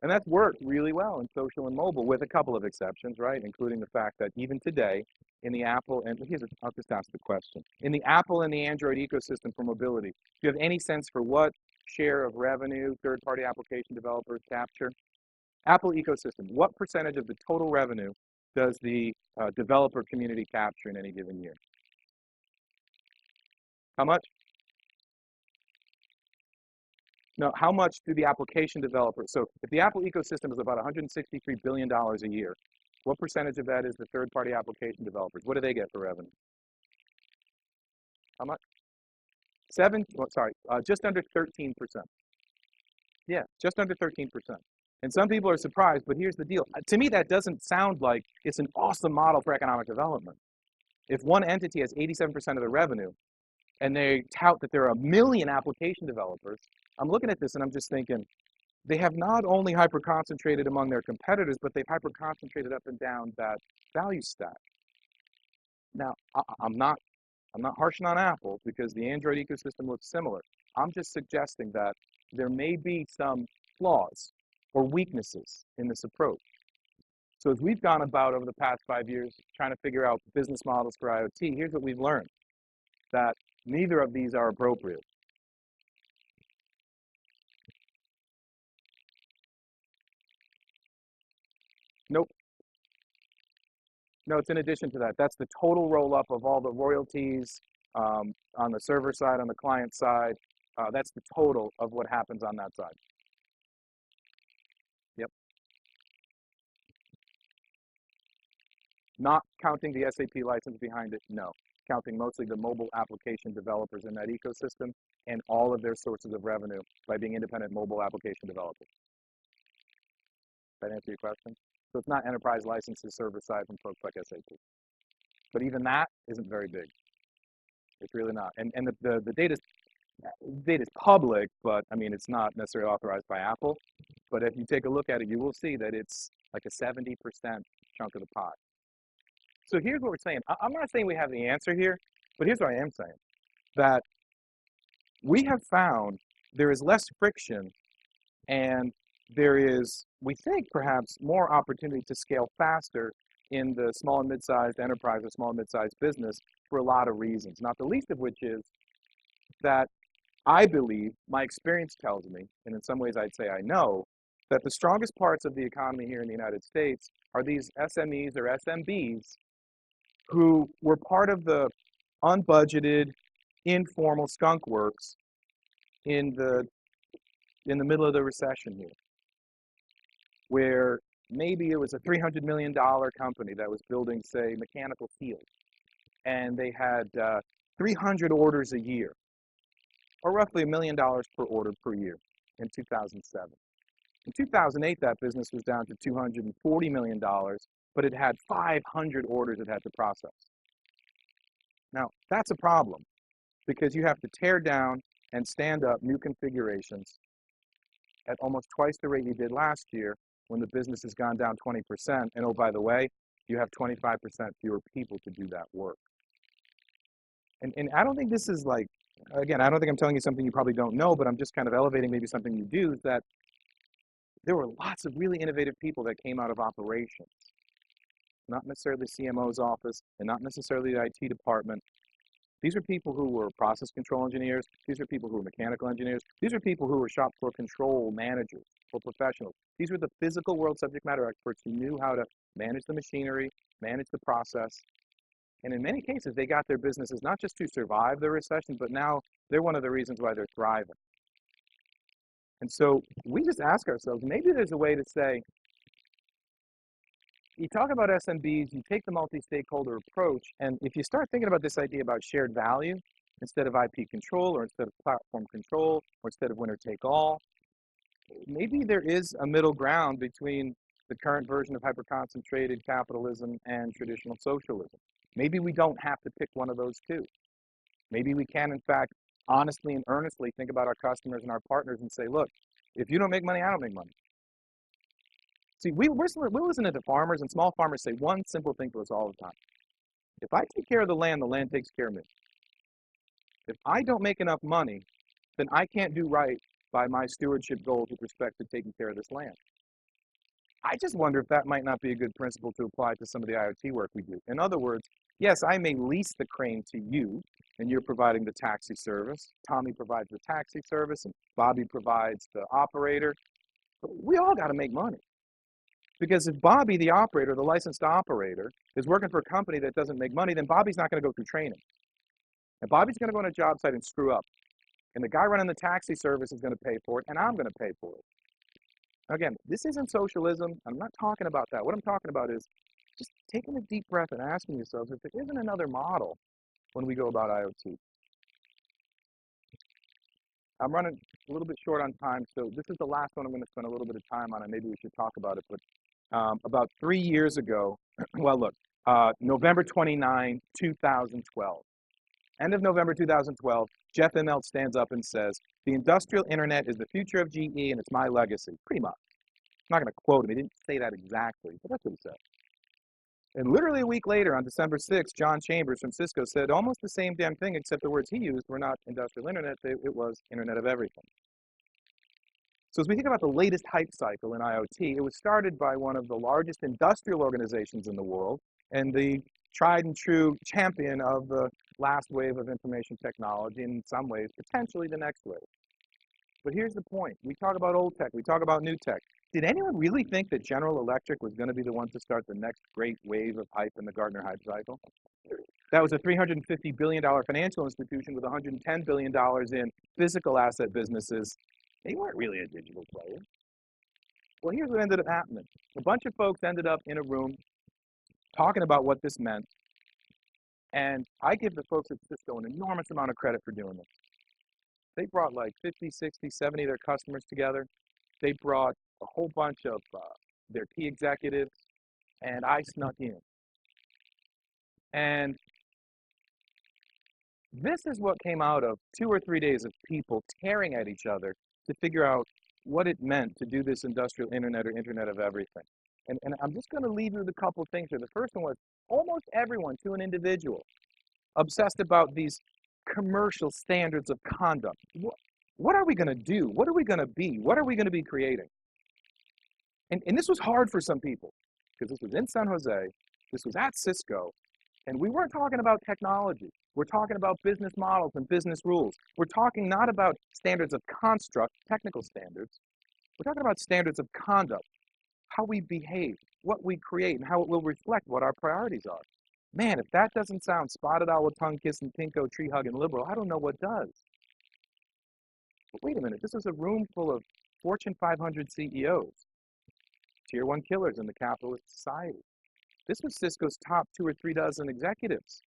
And that's worked really well in social and mobile, with a couple of exceptions, right? Including the fact that even today, in the Apple, and I'll just ask the question. In the Apple and the Android ecosystem for mobility, do you have any sense for what share of revenue third-party application developers capture? Apple ecosystem, what percentage of the total revenue does the developer community capture in any given year? How much? No, how much do the application developers, so if the Apple ecosystem is about $163 billion a year, what percentage of that is the third-party application developers? What do they get for revenue? How much? Just under 13%. Yeah, just under 13%. And some people are surprised, but here's the deal. To me, that doesn't sound like it's an awesome model for economic development. If one entity has 87% of the revenue, and they tout that there are 1 million application developers, I'm looking at this and I'm just thinking, they have not only hyper-concentrated among their competitors, but they've hyper-concentrated up and down that value stack. Now, I'm not harshing on Apple because the Android ecosystem looks similar. I'm just suggesting that there may be some flaws or weaknesses in this approach. So as we've gone about over the past 5 years trying to figure out business models for IoT, here's what we've learned, that neither of these are appropriate. Nope. No, it's in addition to that. That's the total roll-up of all the royalties on the server side, on the client side. That's the total of what happens on that side. Yep. Not counting the SAP license behind it, no. Counting mostly the mobile application developers in that ecosystem and all of their sources of revenue by being independent mobile application developers. Does that answer your question? So it's not enterprise licenses server side from folks like SAP. But even that isn't very big. It's really not. And the data's public, but I mean, it's not necessarily authorized by Apple. But if you take a look at it, you will see that it's like a 70% chunk of the pie. So here's what we're saying. I'm not saying we have the answer here, but here's what I am saying. That we have found there is less friction and there is, we think, perhaps more opportunity to scale faster in the small and mid-sized enterprise or small and mid-sized business for a lot of reasons, not the least of which is that I believe, my experience tells me, and in some ways I'd say I know, that the strongest parts of the economy here in the United States are these SMEs or SMBs who were part of the unbudgeted, informal skunk works in the middle of the recession here, where maybe it was a $300 million company that was building, say, mechanical seals, and they had 300 orders a year, or roughly $1 million per order per year in 2007. In 2008, that business was down to $240 million, but it had 500 orders it had to process. Now, that's a problem because you have to tear down and stand up new configurations at almost twice the rate you did last year when the business has gone down 20%. And oh, by the way, you have 25% fewer people to do that work. And I don't think this is like, again, I don't think I'm telling you something you probably don't know, but I'm just kind of elevating maybe something you do, is that there were lots of really innovative people that came out of operations. Not necessarily the CMO's office and not necessarily the IT department. These are people who were process control engineers. These are people who were mechanical engineers. These are people who were shop floor control managers or professionals. These were the physical world subject matter experts who knew how to manage the machinery, manage the process. And in many cases, they got their businesses not just to survive the recession, but now they're one of the reasons why they're thriving. And so we just ask ourselves, maybe there's a way to say, you talk about SMBs, you take the multi-stakeholder approach, and if you start thinking about this idea about shared value, instead of IP control, or instead of platform control, or instead of winner-take-all, maybe there is a middle ground between the current version of hyper-concentrated capitalism and traditional socialism. Maybe we don't have to pick one of those two. Maybe we can, in fact, honestly and earnestly think about our customers and our partners and say, look, if you don't make money, I don't make money. See, we're listening to farmers, and small farmers say one simple thing to us all the time. If I take care of the land takes care of me. If I don't make enough money, then I can't do right by my stewardship goals with respect to taking care of this land. I just wonder if that might not be a good principle to apply to some of the IoT work we do. In other words, Yes, I may lease the crane to you, and you're providing the taxi service. Tommy provides the taxi service, and Bobby provides the operator. But we all got to make money. Because if Bobby, the operator, the licensed operator, is working for a company that doesn't make money, then Bobby's not going to go through training. And Bobby's going to go on a job site and screw up. And the guy running the taxi service is going to pay for it, and I'm going to pay for it. Again, this isn't socialism. I'm not talking about that. What I'm talking about is just taking a deep breath and asking yourselves if there isn't another model when we go about IoT. I'm running a little bit short on time, so this is the last one I'm going to spend a little bit of time on, and maybe we should talk about it. But about 3 years ago, well, look, November 29, 2012. End of November 2012, Jeff Immelt stands up and says, the industrial internet is the future of GE and it's my legacy, pretty much. I'm not going to quote him. He didn't say that exactly, but that's what he said. And literally a week later, on December 6th, John Chambers from Cisco said almost the same damn thing, except the words he used were not industrial internet, it was Internet of Everything. So as we think about the latest hype cycle in IoT, it was started by one of the largest industrial organizations in the world and the tried and true champion of the last wave of information technology, and in some ways, potentially the next wave. But here's the point. We talk about old tech, we talk about new tech. Did anyone really think that General Electric was going to be the one to start the next great wave of hype in the Gartner hype cycle? That was a $350 billion financial institution with $110 billion in physical asset businesses. They weren't really a digital player. Well, here's what ended up happening. A bunch of folks ended up in a room talking about what this meant. And I give the folks at Cisco an enormous amount of credit for doing this. They brought like 50, 60, 70 of their customers together. They brought a whole bunch of their key executives, and I snuck in. And this is what came out of 2 or 3 days of people tearing at each other to figure out what it meant to do this industrial internet or Internet of Everything. And I'm just going to leave you with a couple of things here. The first one was almost everyone, to an individual, obsessed about these commercial standards of conduct. What are we going to do? What are we going to be? What are we going to be creating? And this was hard for some people because this was in San Jose, this was at Cisco, and we weren't talking about technology. We're talking about business models and business rules. We're talking not about standards of construct, technical standards. We're talking about standards of conduct, how we behave, what we create, and how it will reflect what our priorities are. Man, if that doesn't sound spotted owl, tongue-kissing, pinko, tree-hugging liberal, I don't know what does. But wait a minute, this is a room full of Fortune 500 CEOs, tier 1 killers in the capitalist society. This was Cisco's top 2 or 3 dozen executives.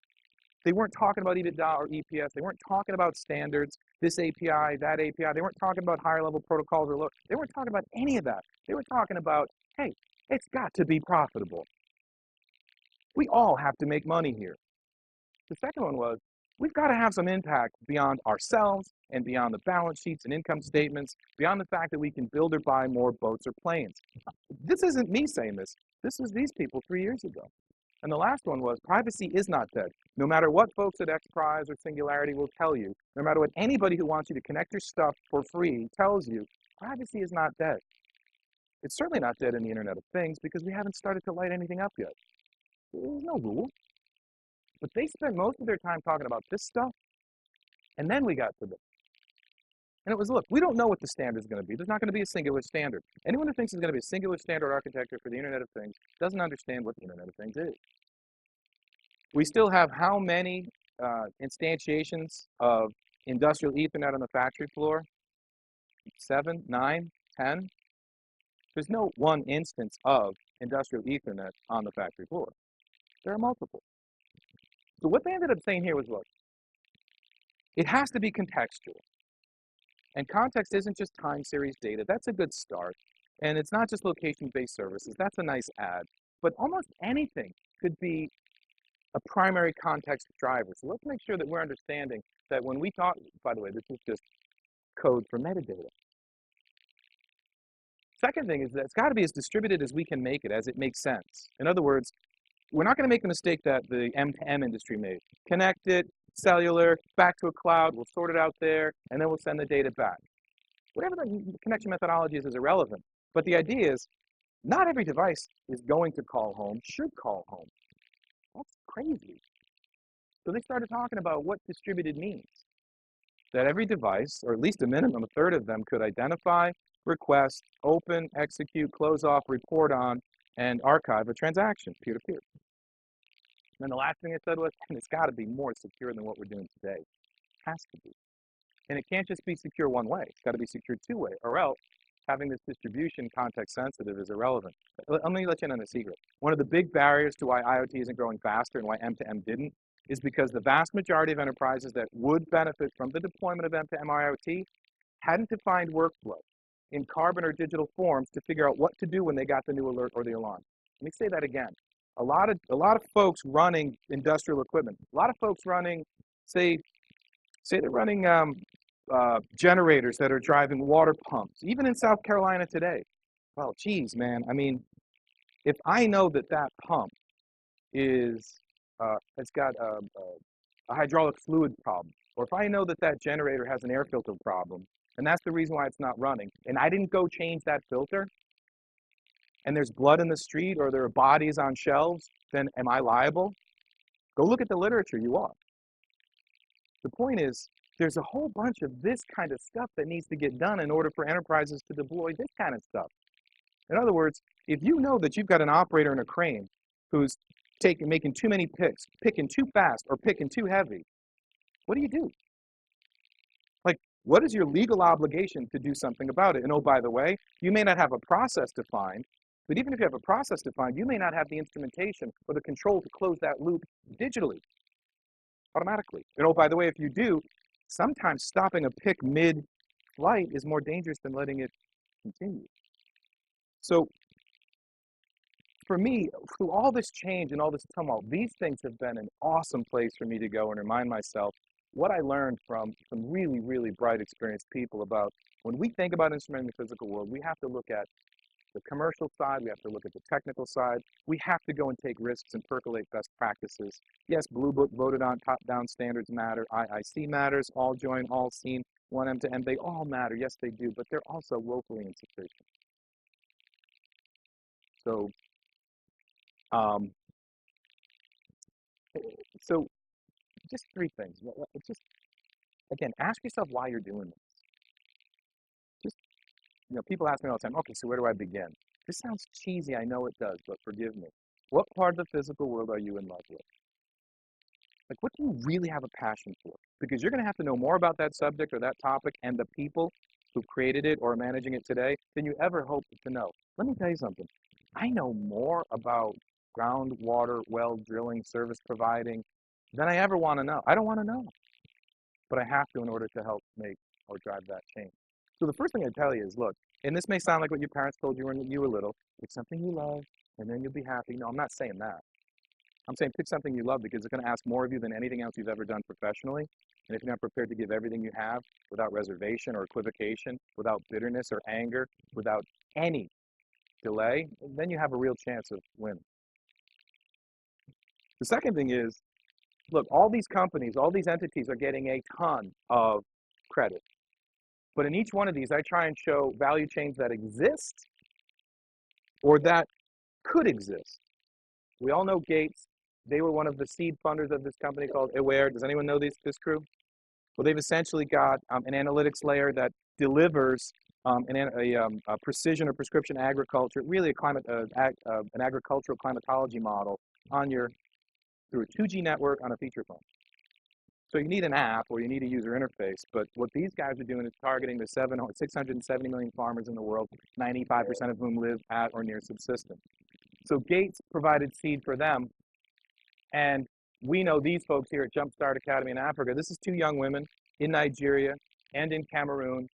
They weren't talking about EBITDA or EPS. They weren't talking about standards, this API, that API. They weren't talking about higher level protocols or low. They weren't talking about any of that. They were talking about, hey, it's got to be profitable. We all have to make money here. The second one was, we've got to have some impact beyond ourselves and beyond the balance sheets and income statements, beyond the fact that we can build or buy more boats or planes. This isn't me saying this. This was these people 3 years ago. And the last one was, privacy is not dead. No matter what folks at XPRIZE or Singularity will tell you, no matter what anybody who wants you to connect your stuff for free tells you, privacy is not dead. It's certainly not dead in the Internet of Things because we haven't started to light anything up yet. There's no rule. But they spent most of their time talking about this stuff, and then we got to this. And it was, look, we don't know what the standard is going to be. There's not going to be a singular standard. Anyone who thinks there's going to be a singular standard architecture for the Internet of Things doesn't understand what the Internet of Things is. We still have how many instantiations of industrial Ethernet on the factory floor? 7, 9, 10? There's no one instance of industrial Ethernet on the factory floor. There are multiple. So what they ended up saying here was, look, it has to be contextual. And context isn't just time series data. That's a good start. And it's not just location-based services. That's a nice add. But almost anything could be a primary context driver. So let's make sure that we're understanding that when we talk, by the way, this is just code for metadata. Second thing is that it's got to be as distributed as we can make it, as it makes sense. In other words, we're not going to make the mistake that the M2M industry made. Connect it, cellular, back to a cloud, we'll sort it out there, and then we'll send the data back. Whatever the connection methodology is irrelevant. But the idea is, not every device is going to call home, should call home. That's crazy. So they started talking about what distributed means. That every device, or at least a minimum, a third of them, could identify, request, open, execute, close off, report on, and archive a transaction, peer-to-peer. And then the last thing I said was, it's got to be more secure than what we're doing today. It has to be. And it can't just be secure one way. It's got to be secure two-way, or else having this distribution context sensitive is irrelevant. Let me let you in on a secret. One of the big barriers to why IoT isn't growing faster and why M2M didn't is because the vast majority of enterprises that would benefit from the deployment of M2M IoT hadn't defined workflow in carbon or digital forms to figure out what to do when they got the new alert or the alarm. Let me say that again. A lot of folks running industrial equipment, a lot of folks running, say they're running generators that are driving water pumps, even in South Carolina today. Well, geez, man. I mean, if I know that that pump is has got a hydraulic fluid problem, or if I know that that generator has an air filter problem, and that's the reason why it's not running, and I didn't go change that filter, and there's blood in the street or there are bodies on shelves, then am I liable? Go look at the literature, you are. The point is, there's a whole bunch of this kind of stuff that needs to get done in order for enterprises to deploy this kind of stuff. In other words, if you know that you've got an operator in a crane who's making too many picks, picking too fast or picking too heavy, what do? Like, what is your legal obligation to do something about it? And oh, by the way, you may not have a process defined, but even if you have a process defined, you may not have the instrumentation or the control to close that loop digitally, automatically. And oh, by the way, if you do, sometimes stopping a pick mid-flight is more dangerous than letting it continue. So for me, through all this change and all this tumult, these things have been an awesome place for me to go and remind myself what I learned from some really, really bright, experienced people about when we think about instrumenting the physical world, we have to look at the commercial side, we have to look at the technical side, we have to go and take risks and percolate best practices. Yes, Blue Book voted on top-down standards matter, IIC matters, all join, all seen, one M2M, they all matter, yes they do, but they're also woefully insufficient. So, so just three things. Just, again, ask yourself why you're doing this. Just, people ask me all the time, okay, so where do I begin? This sounds cheesy, I know it does, but forgive me. What part of the physical world are you in love with? Like, what do you really have a passion for? Because you're going to have to know more about that subject or that topic and the people who created it or are managing it today than you ever hoped to know. Let me tell you something. I know more about groundwater well drilling, service providing, than I ever want to know. I don't want to know, but I have to in order to help make or drive that change. So the first thing I tell you is, look, and this may sound like what your parents told you when you were little, pick something you love, and then you'll be happy. No, I'm not saying that. I'm saying pick something you love because it's going to ask more of you than anything else you've ever done professionally. And if you're not prepared to give everything you have without reservation or equivocation, without bitterness or anger, without any delay, then you have a real chance of winning. The second thing is, look, all these companies, all these entities are getting a ton of credit. But in each one of these, I try and show value chains that exist or that could exist. We all know Gates. They were one of the seed funders of this company called Aware. Does anyone know this crew? Well, they've essentially got an analytics layer that delivers a precision or prescription agriculture, really an agricultural climatology model through a 2G network on a feature phone. So you need an app or you need a user interface, but what these guys are doing is targeting the 670 million farmers in the world, 95% of whom live at or near subsistence. So Gates provided seed for them, and we know these folks here at Jumpstart Academy in Africa. This is two young women in Nigeria and in Cameroon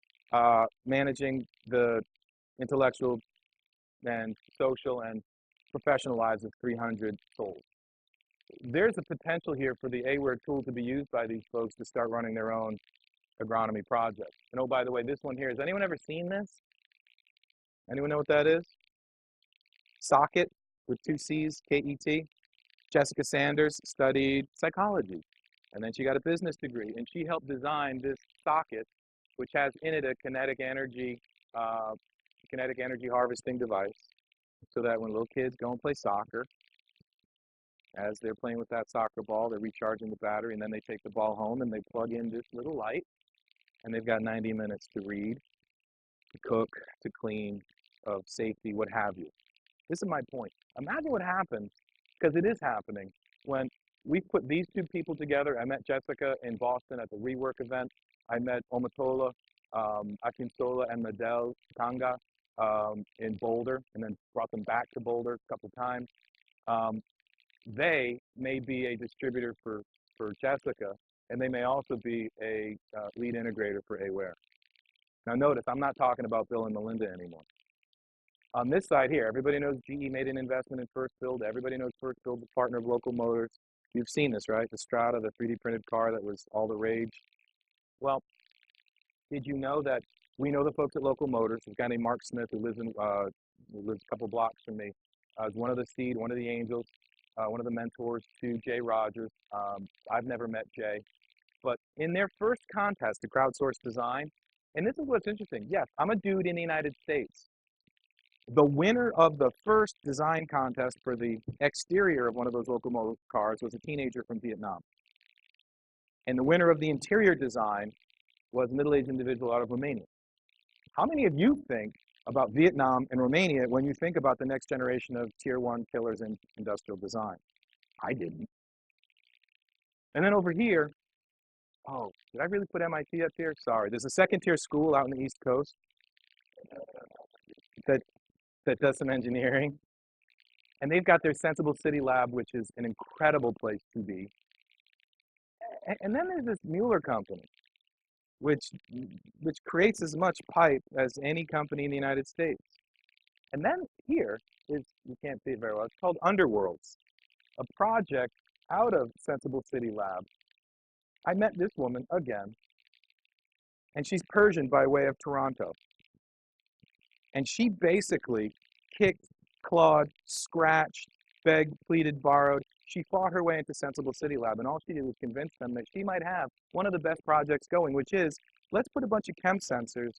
managing the intellectual and social and professional lives of 300 souls. There's a potential here for the Aware tool to be used by these folks to start running their own agronomy project. And oh, by the way, this one here, has anyone ever seen this? Anyone know what that is? Socket with 2 C's, K-E-T. Jessica Sanders studied psychology, and then she got a business degree, and she helped design this socket, which has in it a kinetic energy harvesting device, so that when little kids go and play soccer, as they're playing with that soccer ball, they're recharging the battery, and then they take the ball home and they plug in this little light, and they've got 90 minutes to read, to cook, to clean, of safety, what have you. This is my point. Imagine what happens, because it is happening, when we put these two people together. I met Jessica in Boston at the Rework event. I met Omatola, Akintola, and Medel Kanga in Boulder, and then brought them back to Boulder a couple times. They may be a distributor for Jessica, and they may also be a lead integrator for Aware. Now notice, I'm not talking about Bill and Melinda anymore. On this side here, everybody knows GE made an investment in First Build. Everybody knows First Build's a partner of Local Motors. You've seen this, right? The Strata, the 3D printed car that was all the rage. Well, did you know that we know the folks at Local Motors? There's a guy named Mark Smith who lives a couple blocks from me. Is one of the seed, one of the angels, one of the mentors to Jay Rogers. I've never met Jay. But in their first contest to crowdsource design, and this is what's interesting. Yes, I'm a dude in the United States. The winner of the first design contest for the exterior of one of those locomotive cars was a teenager from Vietnam. And the winner of the interior design was a middle-aged individual out of Romania. How many of you think about Vietnam and Romania when you think about the next generation of tier one killers in industrial design? I didn't. And then over here, oh, did I really put MIT up here? Sorry. There's a second-tier school out on the East Coast that does some engineering. And they've got their Sensible City Lab, which is an incredible place to be. And then there's this Mueller company, which creates as much pipe as any company in the United States. And then here is, you can't see it very well, it's called Underworlds, a project out of Sensible City Lab. I met this woman again, and she's Persian by way of Toronto. And she basically kicked, clawed, scratched, begged, pleaded, borrowed. She fought her way into Sensible City Lab, and all she did was convince them that she might have one of the best projects going, which is, let's put a bunch of chem sensors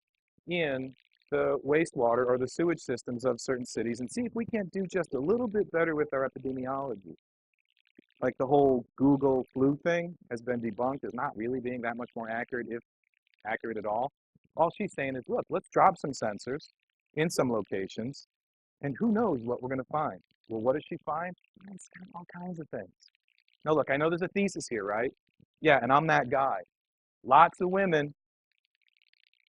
in the wastewater or the sewage systems of certain cities and see if we can't do just a little bit better with our epidemiology. Like the whole Google flu thing has been debunked as not really being that much more accurate, if accurate at all. All she's saying is, look, let's drop some sensors in some locations, and who knows what we're going to find. Well, what does she find? It's kind of all kinds of things. Now, look, I know there's a thesis here, right? Yeah, and I'm that guy. Lots of women,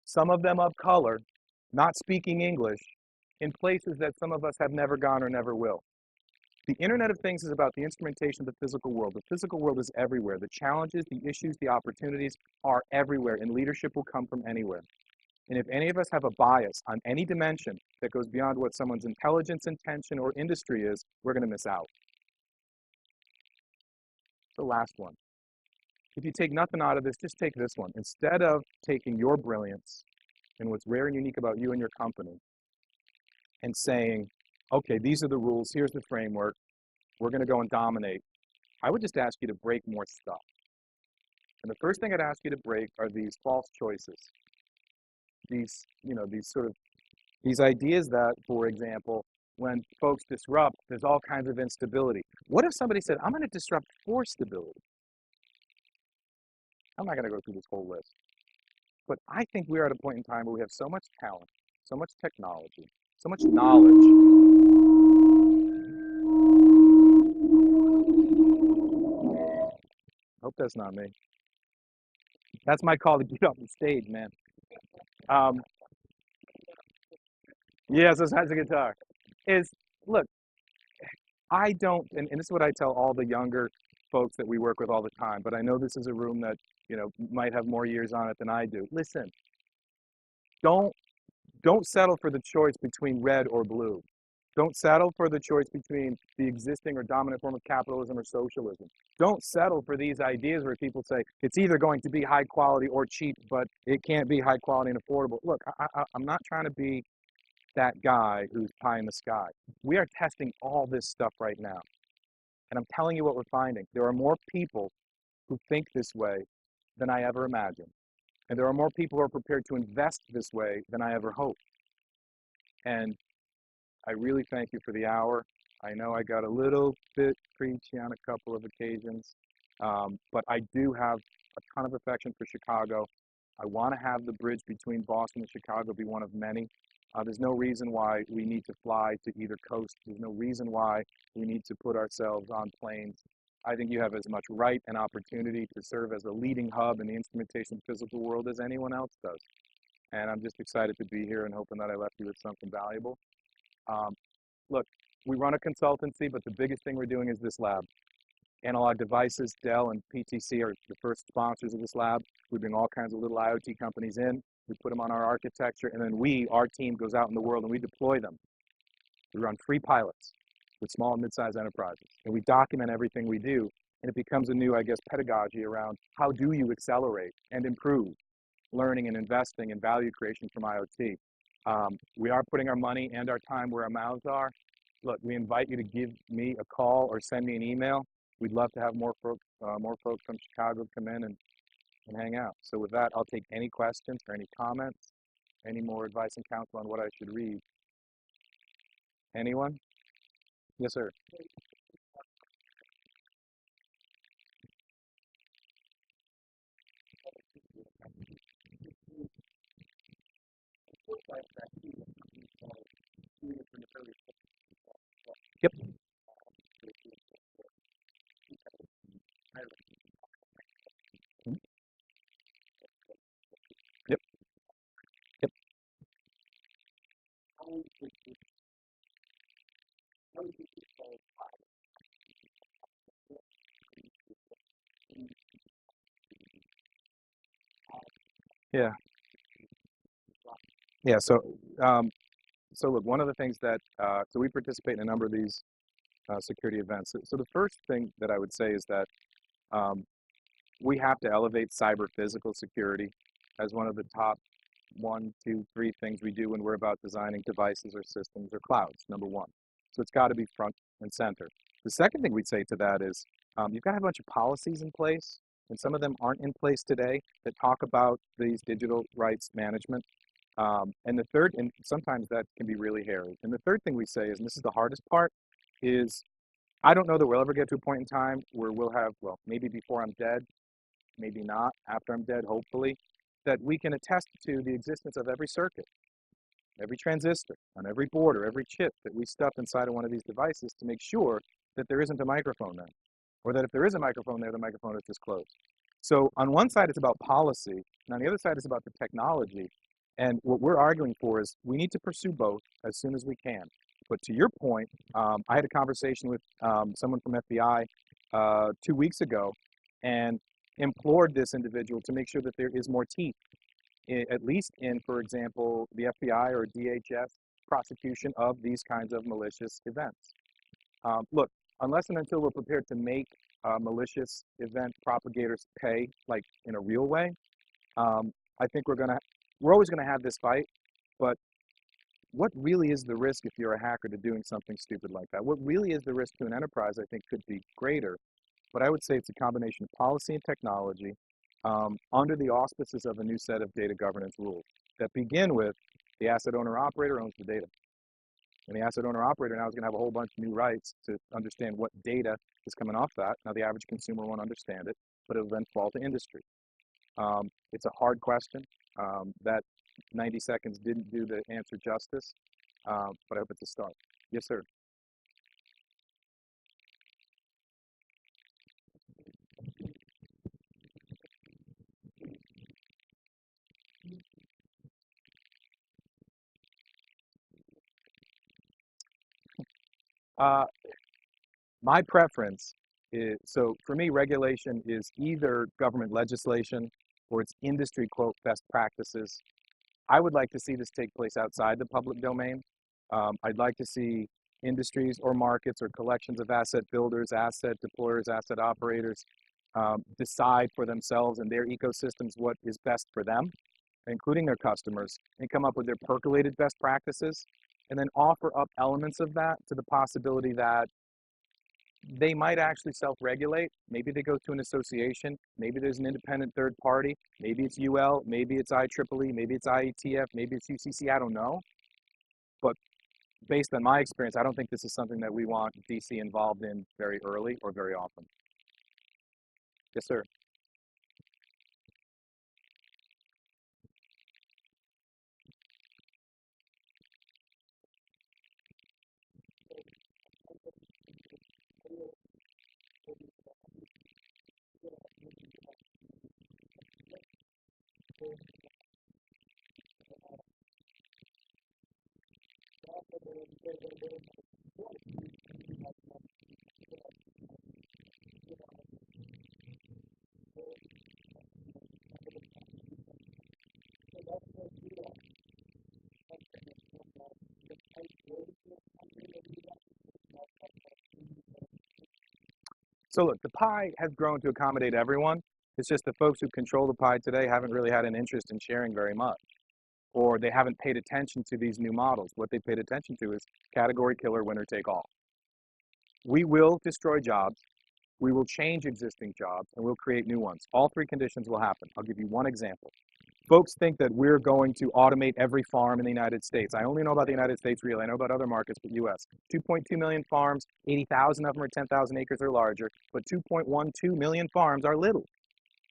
some of them of color, not speaking English, in places that some of us have never gone or never will. The Internet of Things is about the instrumentation of the physical world. The physical world is everywhere. The challenges, the issues, the opportunities are everywhere, and leadership will come from anywhere. And if any of us have a bias on any dimension that goes beyond what someone's intelligence, intention, or industry is, we're going to miss out. The last one. If you take nothing out of this, just take this one. Instead of taking your brilliance and what's rare and unique about you and your company and saying, okay, these are the rules, here's the framework, we're going to go and dominate, I would just ask you to break more stuff. And the first thing I'd ask you to break are these false choices. These ideas that, for example, when folks disrupt, there's all kinds of instability. What if somebody said, I'm going to disrupt for stability? I'm not going to go through this whole list. But I think we're at a point in time where we have so much talent, so much technology, so much knowledge. Hope that's not me. That's my call to get off the stage, man. Yes, this has a guitar. Look, I don't, and this is what I tell all the younger folks that we work with all the time, but I know this is a room that, might have more years on it than I do. Listen, don't settle for the choice between red or blue. Don't settle for the choice between the existing or dominant form of capitalism or socialism. Don't settle for these ideas where people say it's either going to be high quality or cheap, but it can't be high quality and affordable. Look, I'm not trying to be that guy who's pie in the sky. We are testing all this stuff right now. And I'm telling you what we're finding. There are more people who think this way than I ever imagined. And there are more people who are prepared to invest this way than I ever hoped. And I really thank you for the hour. I know I got a little bit preachy on a couple of occasions, but I do have a ton of affection for Chicago. I want to have the bridge between Boston and Chicago be one of many. There's no reason why we need to fly to either coast. There's no reason why we need to put ourselves on planes. I think you have as much right and opportunity to serve as a leading hub in the instrumentation physical world as anyone else does. And I'm just excited to be here and hoping that I left you with something valuable. Um, Look, we run a consultancy, but the biggest thing we're doing is this lab. Analog Devices, Dell, and PTC are the first sponsors of this lab. We bring all kinds of little IoT companies in. We put them on our architecture, and then our team, goes out in the world and we deploy them. We run free pilots with small and mid-sized enterprises, and we document everything we do, and it becomes a new, I guess, pedagogy around how do you accelerate and improve learning and investing in value creation from IoT. We are putting our money and our time where our mouths are. Look, we invite you to give me a call or send me an email. We'd love to have more folks from Chicago come in and hang out. So with that, I'll take any questions or any comments, any more advice and counsel on what I should read. Anyone? Yes, sir. Yep. Mhm. Yep. Yep. Yeah. Yeah. So look, one of the things that so we participate in a number of these security events. So the first thing that I would say is that um, we have to elevate cyber physical security as one of the top one, two, three things we do when we're about designing devices or systems or clouds, number one. So it's got to be front and center. The second thing we'd say to that is you've got to have a bunch of policies in place, and some of them aren't in place today that talk about these digital rights management. And the third, and sometimes that can be really hairy. And the third thing we say is, and this is the hardest part, is I don't know that we'll ever get to a point in time where we'll have, well, maybe before I'm dead, maybe not, after I'm dead, hopefully, that we can attest to the existence of every circuit, every transistor, on every board or every chip that we stuff inside of one of these devices to make sure that there isn't a microphone there, or that if there is a microphone there, the microphone is disclosed. So on one side, it's about policy, and on the other side, it's about the technology. And what we're arguing for is we need to pursue both as soon as we can. But to your point, I had a conversation with someone from FBI 2 weeks ago and implored this individual to make sure that there is more teeth, at least in, for example, the FBI or DHS prosecution of these kinds of malicious events. Look, unless and until we're prepared to make malicious event propagators pay, like in a real way, I think we're always gonna have this fight. But what really is the risk if you're a hacker to doing something stupid like that? What really is the risk to an enterprise, I think, could be greater. But I would say it's a combination of policy and technology under the auspices of a new set of data governance rules that begin with the asset owner operator owns the data. And the asset owner operator now is going to have a whole bunch of new rights to understand what data is coming off that. Now, the average consumer won't understand it, but it'll then fall to industry. It's a hard question. That 90 seconds didn't do the answer justice, but I hope it's a start. Yes, sir. Uh, my preference is, so for me, regulation is either government legislation or it's industry, quote, best practices. I would like to see this take place outside the public domain. I'd like to see industries or markets or collections of asset builders, asset deployers, asset operators decide for themselves and their ecosystems what is best for them, including their customers, and come up with their percolated best practices, and then offer up elements of that to the possibility that they might actually self-regulate. Maybe they go to an association. Maybe there's an independent third party. Maybe it's UL. Maybe it's IEEE. Maybe it's IETF. Maybe it's UCC. I don't know. But based on my experience, I don't think this is something that we want DC involved in very early or very often. Yes, sir. So look, the pie has grown to accommodate everyone. It's just the folks who control the pie today haven't really had an interest in sharing very much, or they haven't paid attention to these new models. What they paid attention to is category killer, winner take all. We will destroy jobs, we will change existing jobs, and we'll create new ones. All three conditions will happen. I'll give you one example. Folks think that we're going to automate every farm in the United States. I only know about the United States really. I know about other markets, but US. 2.2 million farms, 80,000 of them are 10,000 acres or larger, but 2.12 million farms are little,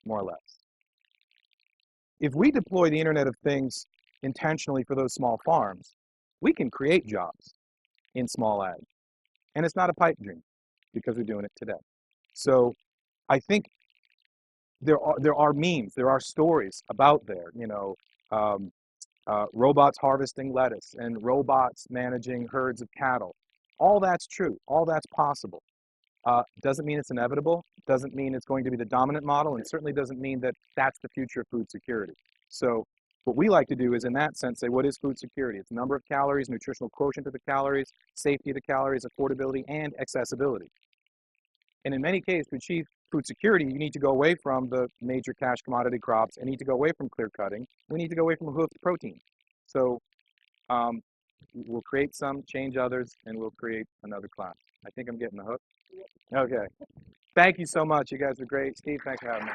more or less. If we deploy the Internet of Things intentionally for those small farms, we can create jobs in small ag. And it's not a pipe dream because we're doing it today. So I think there are memes, there are stories about there, robots harvesting lettuce and robots managing herds of cattle. All that's true. All that's possible. Doesn't mean it's inevitable. Doesn't mean it's going to be the dominant model, and certainly doesn't mean that that's the future of food security. So what we like to do is, in that sense, say, what is food security? It's number of calories, nutritional quotient of the calories, safety of the calories, affordability, and accessibility. And in many cases, to achieve food security, you need to go away from the major cash commodity crops and need to go away from clear cutting. We need to go away from hoofed protein. So we'll create some, change others, and we'll create another class. I think I'm getting the hook. Okay. Thank you so much. You guys are great. Steve, thanks for having me.